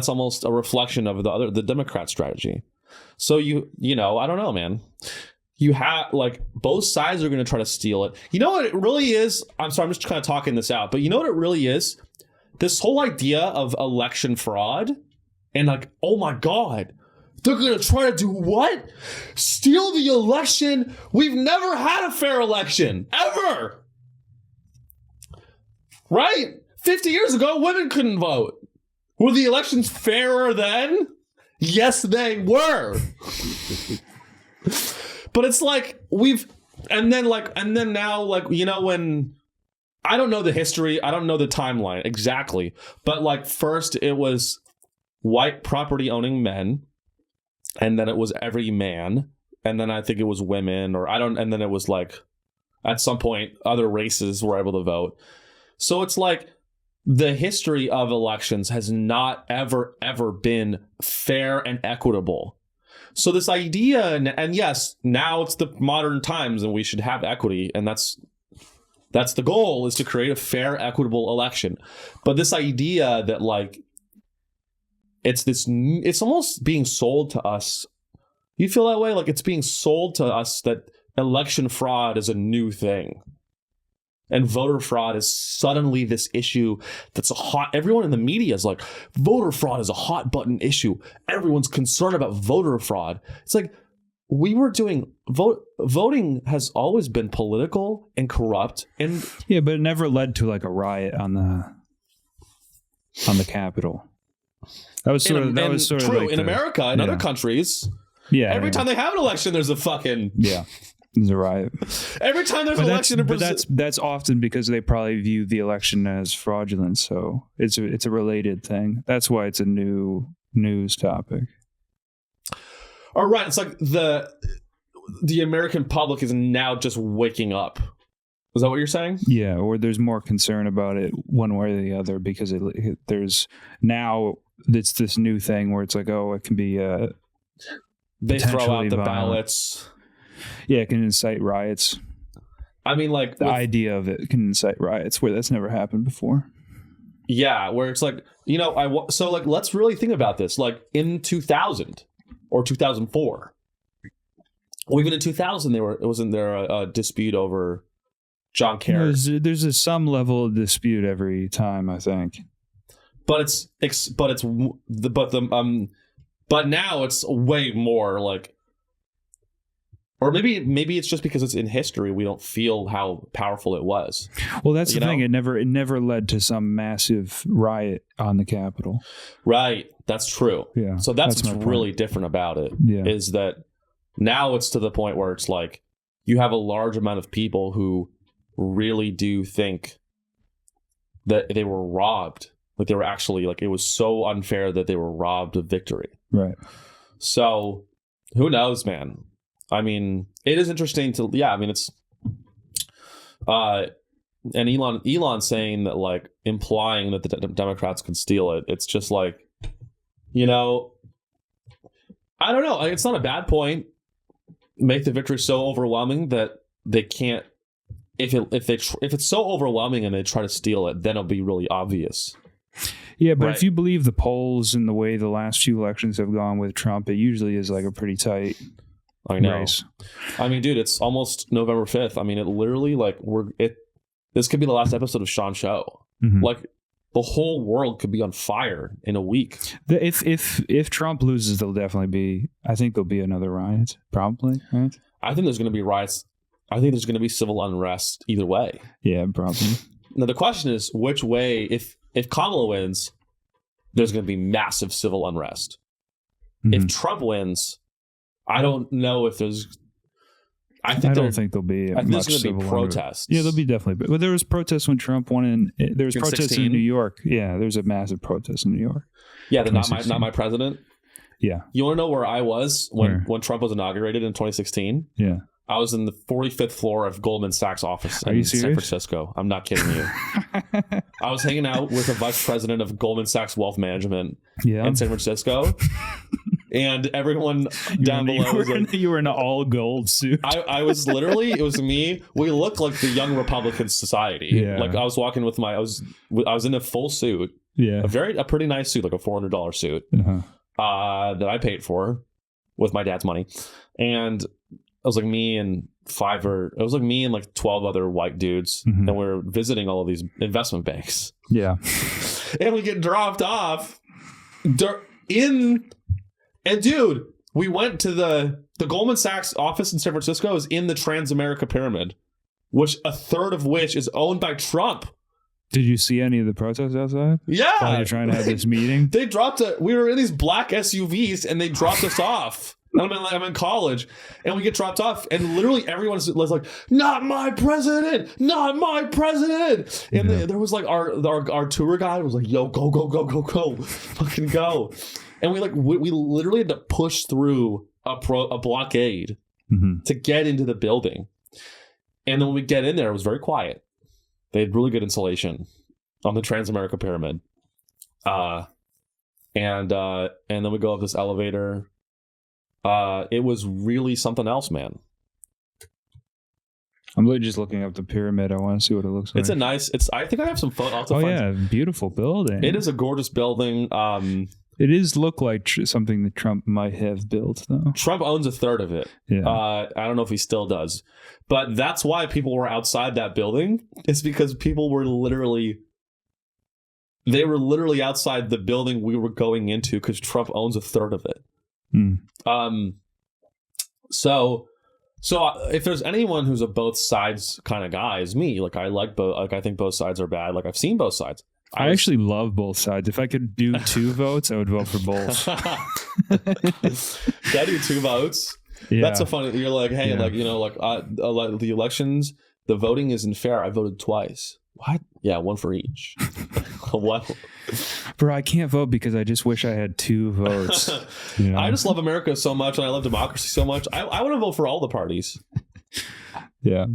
almost a reflection of the Democrat strategy. So I don't know, man. You have, like, both sides are going to try to steal it. You know what it really is? I'm sorry, I'm just kind of talking this out, but you know what it really is? This whole idea of election fraud and, like, oh my God, they're going to try to do what? Steal the election? We've never had a fair election, ever. Right? 50 years ago, women couldn't vote. Were the elections fairer then? Yes, they were. But it's like and then now, when I don't know the history, I don't know the timeline exactly, but like first it was white property owning men, and then it was every man, and then I think it was women, and then it was like at some point other races were able to vote. So it's like the history of elections has not ever been fair and equitable. So this idea, and yes, now it's the modern times and we should have equity, and that's the goal, is to create a fair, equitable election. But this idea that, like, it's almost being sold to us. You feel that way? Like it's being sold to us that election fraud is a new thing. And voter fraud is suddenly this issue that's everyone in the media is like, voter fraud is a hot button issue. Everyone's concerned about voter fraud. It's like, we were doing voting has always been political and corrupt, and yeah, but it never led to like a riot on the Capitol. That was sort of true like in America and other countries. Yeah, every time they have an election, there's a fucking there's a riot. Every time there's an election in Brazil, that's often because they probably view the election as fraudulent. So it's a related thing. That's why it's a new news topic. All right, it's like the American public is now just waking up. Is that what you're saying? Yeah, or there's more concern about it one way or the other because there's now it's this new thing where it's like, oh, it can be they throw out the violent ballots. Yeah, it can incite riots. I mean, like the idea of it can incite riots where that's never happened before. Yeah, where it's like, let's really think about this. Like in 2000 or 2004, Well, even in 2000, wasn't there a dispute over John Kerry? There's some level of dispute every time, I think. But now it's way more like, or maybe it's just because it's in history we don't feel how powerful it was. Well, that's the thing. It never led to some massive riot on the Capitol. Right, that's true. Yeah, so that's what's really different about it. Yeah. Is that now it's to the point where it's like you have a large amount of people who really do think that they were robbed. Like they were actually like it was so unfair that they were robbed of victory. Right. So who knows, man? I mean, it is interesting to it's and Elon saying that, like, implying that the Democrats can steal it. It's just like, I don't know. It's not a bad point. Make the victory so overwhelming that they can't. If it's so overwhelming and they try to steal it, then it'll be really obvious. Yeah, but if you believe the polls and the way the last few elections have gone with Trump, it usually is like a pretty tight race. I mean, dude, it's almost November 5th. I mean, it literally this could be the last episode of Sean's show. Mm-hmm. Like the whole world could be on fire in a week. If Trump loses, I think there'll be another riot, probably, right? I think there's going to be riots. I think there's going to be civil unrest either way. Yeah, probably. Now the question is which way. If Kamala wins, there's going to be massive civil unrest. Mm-hmm. If Trump wins, I don't know if there's. I don't think there'll be. I think there's going to be protests. Yeah, there'll be definitely. But there was protests when Trump won, there was protests 16? in New York. Yeah, there's a massive protest in New York. Yeah, not my president. Yeah. You want to know where I was when Trump was inaugurated in 2016? Yeah. I was in the 45th floor of Goldman Sachs office in San Francisco. I'm not kidding you. I was hanging out with the vice president of Goldman Sachs Wealth Management in San Francisco. And everyone down below was like... You were in an all-gold suit. I was literally... It was me. We looked like the Young Republican Society. Yeah. Like I was walking with I was in a full suit. Yeah. A pretty nice suit, like a $400 suit that I paid for with my dad's money. And... It was like me and 12 other white dudes, and we were visiting all of these investment banks. Yeah. And we get dropped off and dude, we went to the Goldman Sachs office in San Francisco is in the Transamerica Pyramid, which a third of which is owned by Trump. Did you see any of the protests outside? Yeah. While you're trying to have this meeting? We were in these black SUVs and they dropped us off. I'm in college, and we get dropped off, and literally everyone is like, "Not my president! Not my president!" And there was like our tour guide was like, "Yo, go, fucking go!" And we literally had to push through a blockade to get into the building. And then when we get in there, it was very quiet. They had really good insulation on the Transamerica Pyramid. And then we go up this elevator. It was really something else, man. I'm literally just looking up the pyramid. I want to see what it looks like. I think I have some photos. Beautiful building. It is a gorgeous building. It is look like something that Trump might have built, though. Trump owns a third of it. Yeah. I don't know if he still does, but that's why people were outside that building. It's because people were literally outside the building we were going into because Trump owns a third of it. So if there's anyone who's a both sides kind of guy, is me. Like I like both. Like I think both sides are bad. Like I've seen both sides. I actually love both sides. If I could do 2 votes, I would vote for both. Can I do 2 votes? Yeah. That's so funny. You're like, hey, the elections, the voting isn't fair. I voted twice. What? Yeah, 1 for each. What? Bro, I can't vote because I just wish I had 2 votes. I just love America so much, and I love democracy so much. I want to vote for all the parties. Yeah.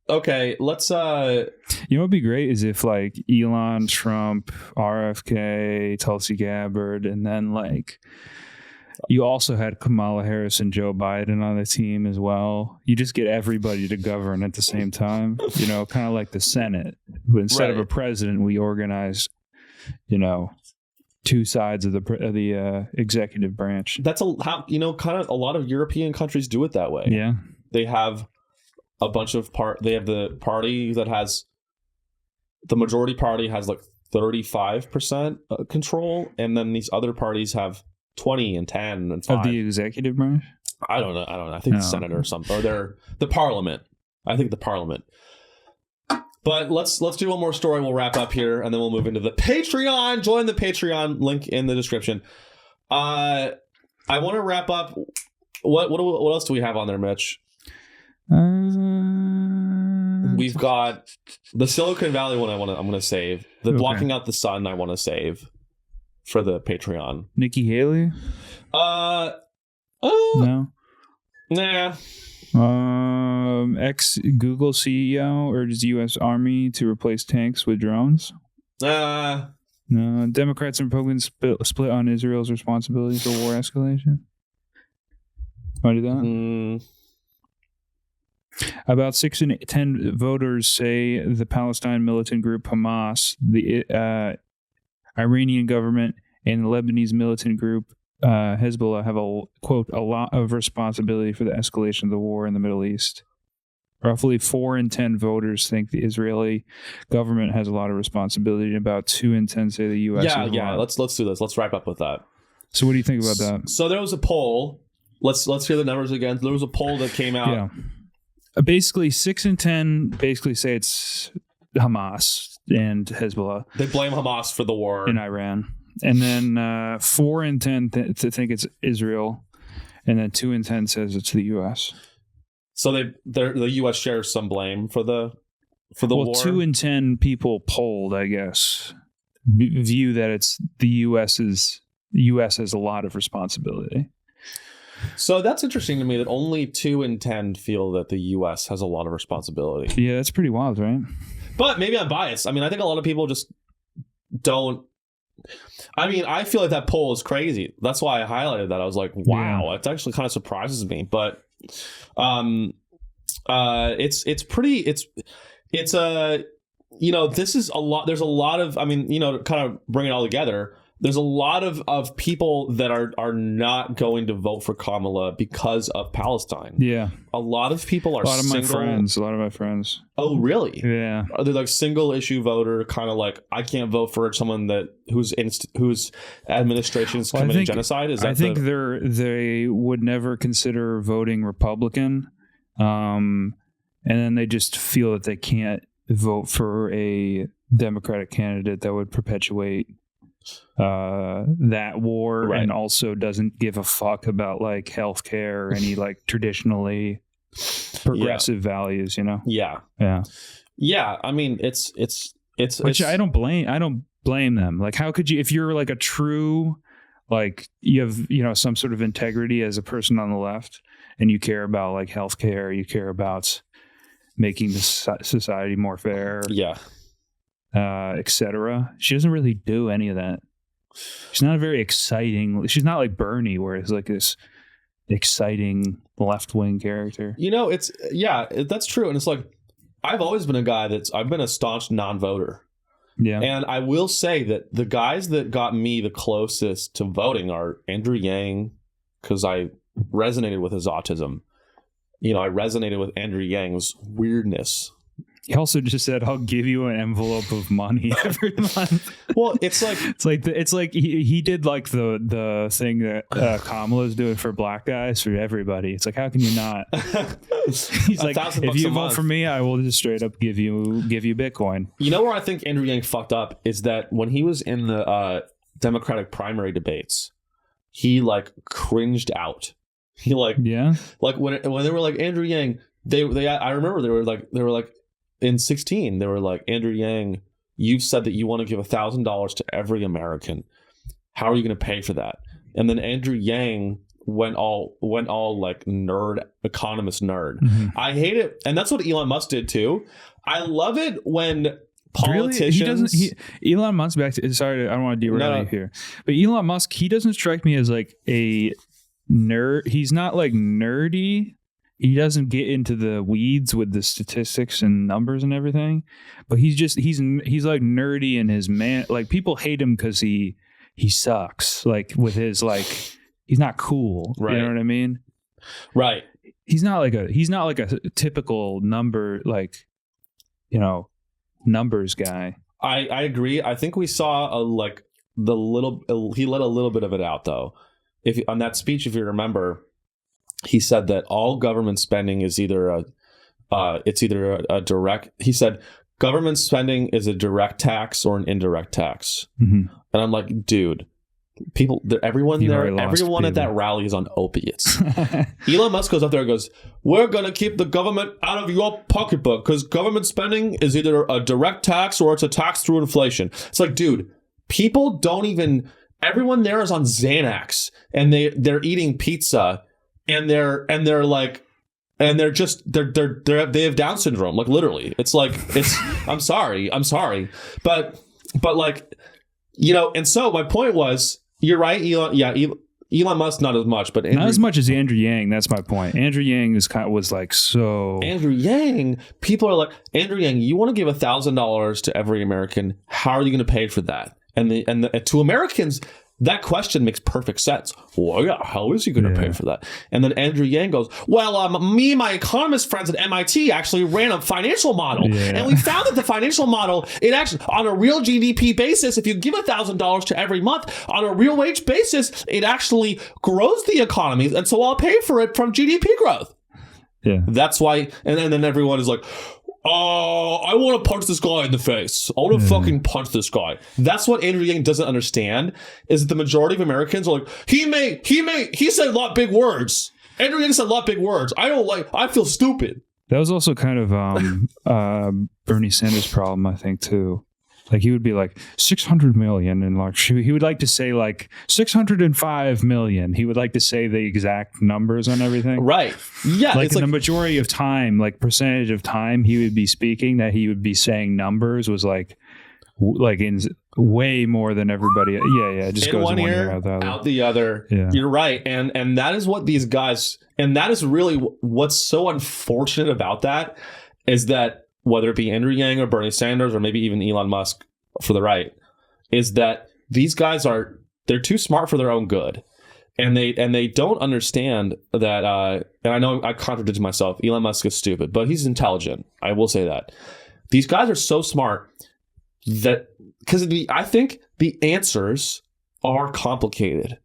Okay, let's You know what would be great is if like Elon, Trump, RFK, Tulsi Gabbard, and then like you also had Kamala Harris and Joe Biden on the team as well. You just get everybody to govern at the same time, kind of like the Senate. But instead of a president, we organize, two sides of the executive branch. That's kind of a lot of European countries do it that way. Yeah. They have a bunch of they have the party that has the majority party has like 35% control, and then these other parties have 20 and 10 and 5 of the executive branch. I don't know. I think the Senate or something, or they're the Parliament. I think the Parliament. But let's do one more story. We'll wrap up here, and then we'll move into the Patreon. Join the Patreon, link in the description. I want to wrap up. What else do we have on there, Mitch? We've got the Silicon Valley one. I'm gonna save the blocking out the sun. I want to save for the Patreon. Nikki Haley. No. Nah. Ex Google CEO urges U.S. Army to replace tanks with drones. No. Democrats and Republicans split on Israel's responsibility for war escalation. Want to do that? About 6 in 10 voters say the Palestine militant group Hamas, the Iranian government, and the Lebanese militant group Hezbollah have a lot of responsibility for the escalation of the war in the Middle East. Roughly 4 in 10 voters think the Israeli government has a lot of responsibility, and about 2 in 10 say the U.S. Yeah. Let's do this. Let's wrap up with that. So, what do you think about that? So there was a poll. Let's hear the numbers again. There was a poll that came out. Yeah. Basically, 6 in 10 basically say it's Hamas and Hezbollah. They blame Hamas for the war in Iran. And then 4 in 10 to think it's Israel. And then 2 in 10 says it's the U.S. So the U.S. shares some blame for the war? Well, 2 in 10 people polled, I guess, view that it's the U.S. has a lot of responsibility. So that's interesting to me that only 2 in 10 feel that the U.S. has a lot of responsibility. Yeah, that's pretty wild, right? But maybe I'm biased. I mean, I think a lot of people just don't. I mean, I feel like that poll is crazy. That's why I highlighted that. I was like, wow, it actually kind of surprises me. But it's this is a lot. There's a lot of, I mean, to kind of bring it all together. There's a lot of people that are not going to vote for Kamala because of Palestine. Yeah. A lot of people are a lot of my friends. Oh, really? Yeah. Are they like single issue voter, kind of like, I can't vote for someone whose administration is committing genocide? I think they would never consider voting Republican. And then they just feel that they can't vote for a Democratic candidate that would perpetuate that war, right, and also doesn't give a fuck about like healthcare or any like traditionally progressive values, Yeah. I mean, it's I don't blame them. Like, how could you, if you're like a true, like you have, some sort of integrity as a person on the left, and you care about like healthcare, you care about making the society more fair, etc. She doesn't really do any of that. She's not a very exciting. She's not like Bernie, where it's like this exciting left-wing character. That's true. And it's like, I've always been a guy I've been a staunch non-voter. Yeah. And I will say that the guys that got me the closest to voting are Andrew Yang, because I resonated with his autism. I resonated with Andrew Yang's weirdness. He also just said, "I'll give you an envelope of money every month." Well, it's like he did like the thing that Kamala's doing for black guys, for everybody. It's like, how can you not? He's like, if you vote for me, I will just straight up give you Bitcoin. You know where I think Andrew Yang fucked up is that when he was in the Democratic primary debates, he like cringed out. He like when they were like Andrew Yang, I remember they were like. In 2016, they were like, Andrew Yang, you've said that you want to give $1,000 to every American. How are you going to pay for that? And then Andrew Yang went all like nerd, economist nerd. Mm-hmm. I hate it. And that's what Elon Musk did too. I love it when politicians... Elon Musk, sorry, I don't want to derail you here. But Elon Musk, he doesn't strike me as like a nerd. He's not like nerdy. He doesn't get into the weeds with the statistics and numbers and everything, but he's like nerdy in his man. Like, people hate him because he he sucks. Like with his like, he's not cool. Right. You know what I mean? Right. He's not like a typical number, like, you know, numbers guy. I agree. I think we saw he let a little bit of it out though. If on that speech, if you remember, he said that all government spending is either a direct. He said government spending is a direct tax or an indirect tax. Mm-hmm. And I'm like, dude, everyone at that rally is on opiates. Elon Musk goes up there and goes, we're going to keep the government out of your pocketbook because government spending is either a direct tax or it's a tax through inflation. It's like, dude, people don't even, everyone there is on Xanax and they're eating pizza and they have Down syndrome. Like literally, it's like, I'm sorry. But like, you know, and so my point was, you're right, Elon Musk not as much, but not as much as Andrew Yang. That's my point. Andrew Yang was like so. Andrew Yang, people are like, Andrew Yang, you want to give $1,000 to every American? How are you going to pay for that? And to Americans, that question makes perfect sense. Well, yeah, how is he going to pay for that? And then Andrew Yang goes, well, me and my economist friends at MIT actually ran a financial model. And we found that the financial model, it actually, on a real GDP basis, if you give $1,000 to every month, on a real wage basis, it actually grows the economy. And so I'll pay for it from GDP growth. Yeah. That's why, and then everyone is like, oh, I want to punch this guy in the face. I want to fucking punch this guy. That's what Andrew Yang doesn't understand, is that the majority of Americans are like, he said a lot of big words. Andrew Yang said a lot of big words. I feel stupid. That was also kind of Bernie Sanders' problem, I think, too. Like he would be like 600 million and like he would like to say like 605 million. He would like to say the exact numbers on everything. Right. Yeah. Like in the majority of time, like percentage of time he would be speaking, that he would be saying numbers was like in way more than everybody. Yeah. It just goes one ear out the other. Yeah. You're right. And that is what these guys, and that is really what's so unfortunate about that, is that whether it be Andrew Yang or Bernie Sanders or maybe even Elon Musk for the right, is that these guys they're too smart for their own good. And they don't understand that, and I know I contradicted myself, Elon Musk is stupid, but he's intelligent. I will say that. These guys are so smart that, because I think the answers are complicated.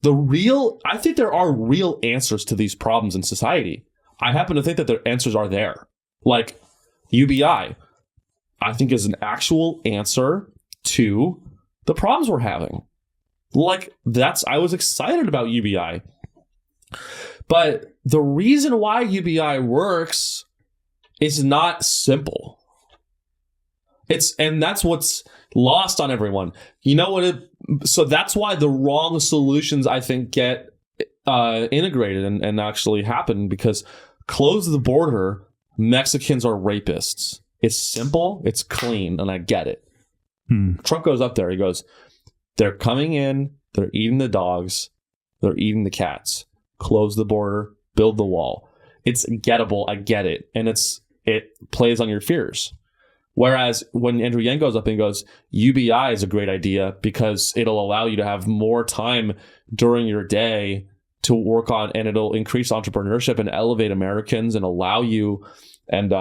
I think there are real answers to these problems in society. I happen to think that the answers are there. Like, UBI, I think, is an actual answer to the problems we're having. Like, I was excited about UBI. But the reason why UBI works is not simple. And that's what's lost on everyone. You know what? So that's why the wrong solutions, I think, get integrated and actually happen, because close the border, Mexicans are rapists. It's simple, it's clean, and I get it. Trump goes up there, he goes, they're coming in, they're eating the dogs, they're eating the cats. Close the border, build the wall. It's gettable, I get it. And it plays on your fears. Whereas when Andrew Yang goes up and goes, UBI is a great idea because it'll allow you to have more time during your day to work on, and it'll increase entrepreneurship and elevate Americans and allow you, and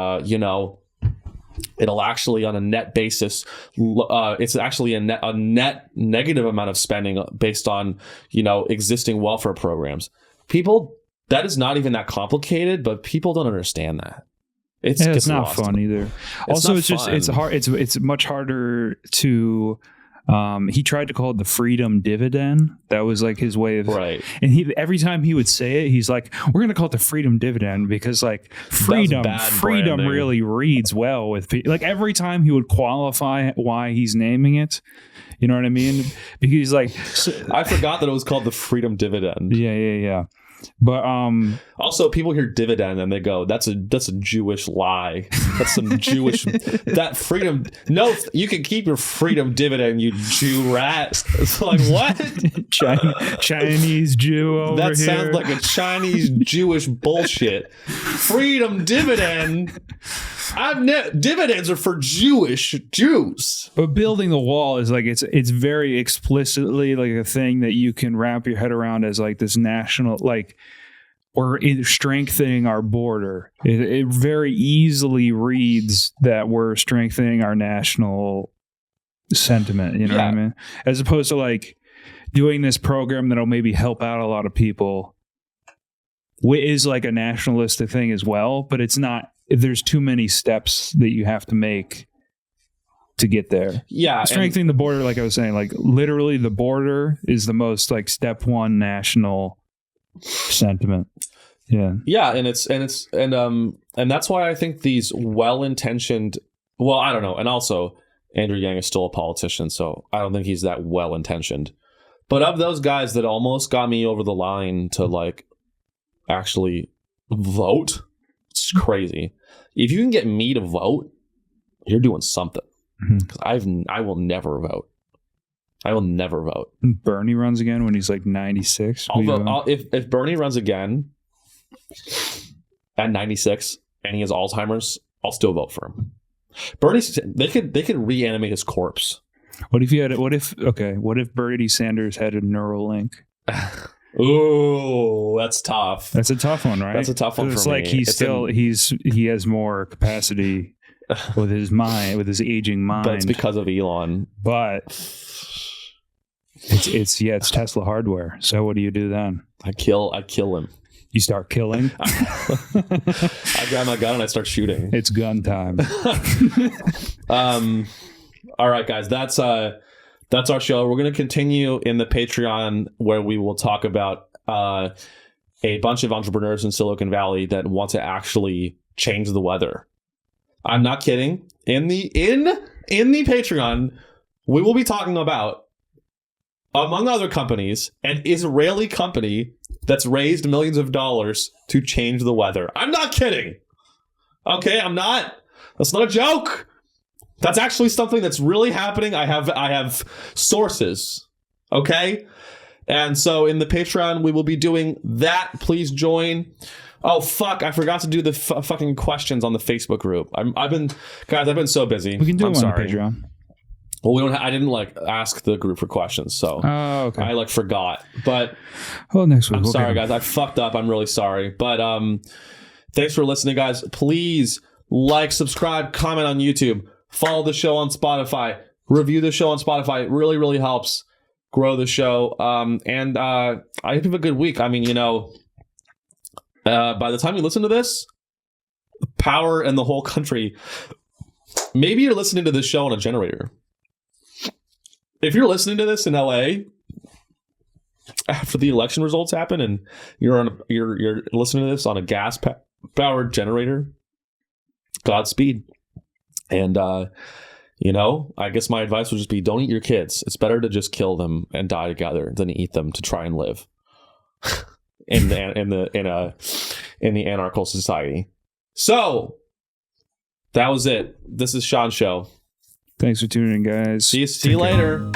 it'll actually, on a net basis, it's actually a net negative amount of spending based on, existing welfare programs. People, that is not even that complicated, but people don't understand that. It's not fun either. Also, it's hard. It's much harder to. He tried to call it the freedom dividend. That was like his way of, right. And every time he would say it, he's like, "We're going to call it the freedom dividend," because like freedom really reads well with people. Like every time he would qualify why he's naming it, you know what I mean? Because he's like, I forgot that it was called the freedom dividend. Yeah. But also, people hear dividend and they go, "That's a Jewish lie. That's some Jewish that freedom. No, you can keep your freedom dividend, you Jew rat." It's like, what? Chinese Jew over that here. That sounds like a Chinese Jewish bullshit. Freedom dividend. Dividends are for Jews. But building the wall is like it's very explicitly like a thing that you can wrap your head around as like this national, like we're strengthening our border. It very easily reads that we're strengthening our national sentiment. You know what I mean? As opposed to like doing this program that'll maybe help out a lot of people. Is like a nationalistic thing as well, but it's not. There's too many steps that you have to make to get there. Yeah, strengthening the border, like I was saying, like literally the border is the most like step one national sentiment. Yeah, and that's why I think these well-intentioned. Well, I don't know, and also Andrew Yang is still a politician, so I don't think he's that well-intentioned. But of those guys that almost got me over the line to like actually vote, it's crazy. If you can get me to vote, you're doing something. Because I will never vote. I will never vote. Bernie runs again when he's like 96. I'll vote. If Bernie runs again at 96 and he has Alzheimer's, I'll still vote for him. Bernie, they could reanimate his corpse. What if Bernie Sanders had a Neuralink? Ooh, that's tough. That's a tough one, right? That's a tough one for me. It's like he has more capacity with his mind, with his aging mind. But it's because of Elon. But it's Tesla hardware. So what do you do then? I kill him. You start killing. I grab my gun and I start shooting. It's gun time. All right, guys, that's our show. We're going to continue in the Patreon where we will talk about a bunch of entrepreneurs in Silicon Valley that want to actually change the weather. I'm not kidding. In the Patreon, we will be talking about, among other companies, an Israeli company that's raised millions of dollars to change the weather. I'm not kidding. Okay, I'm not. That's not a joke. That's actually something that's really happening. I have sources. Okay? And so in the Patreon, we will be doing that. Please join. Oh, fuck. I forgot to do the fucking questions on the Facebook group. I've been so busy. We can do I'm them on sorry. the Patreon. Well, I didn't ask the group for questions, so okay. I forgot. But next week. I'm sorry, guys. I fucked up. I'm really sorry. But thanks for listening, guys. Please like, subscribe, comment on YouTube. Follow the show on Spotify. Review the show on Spotify. It really, really helps grow the show. And I hope you have a good week. I mean, by the time you listen to this, power in the whole country, maybe you're listening to this show on a generator. If you're listening to this in LA after the election results happen and you're listening to this on a gas powered generator, Godspeed. And, I guess my advice would just be don't eat your kids. It's better to just kill them and die together than eat them to try and live in the anarchical society. So that was it. This is Sean's show. Thanks for tuning in, guys. See you later.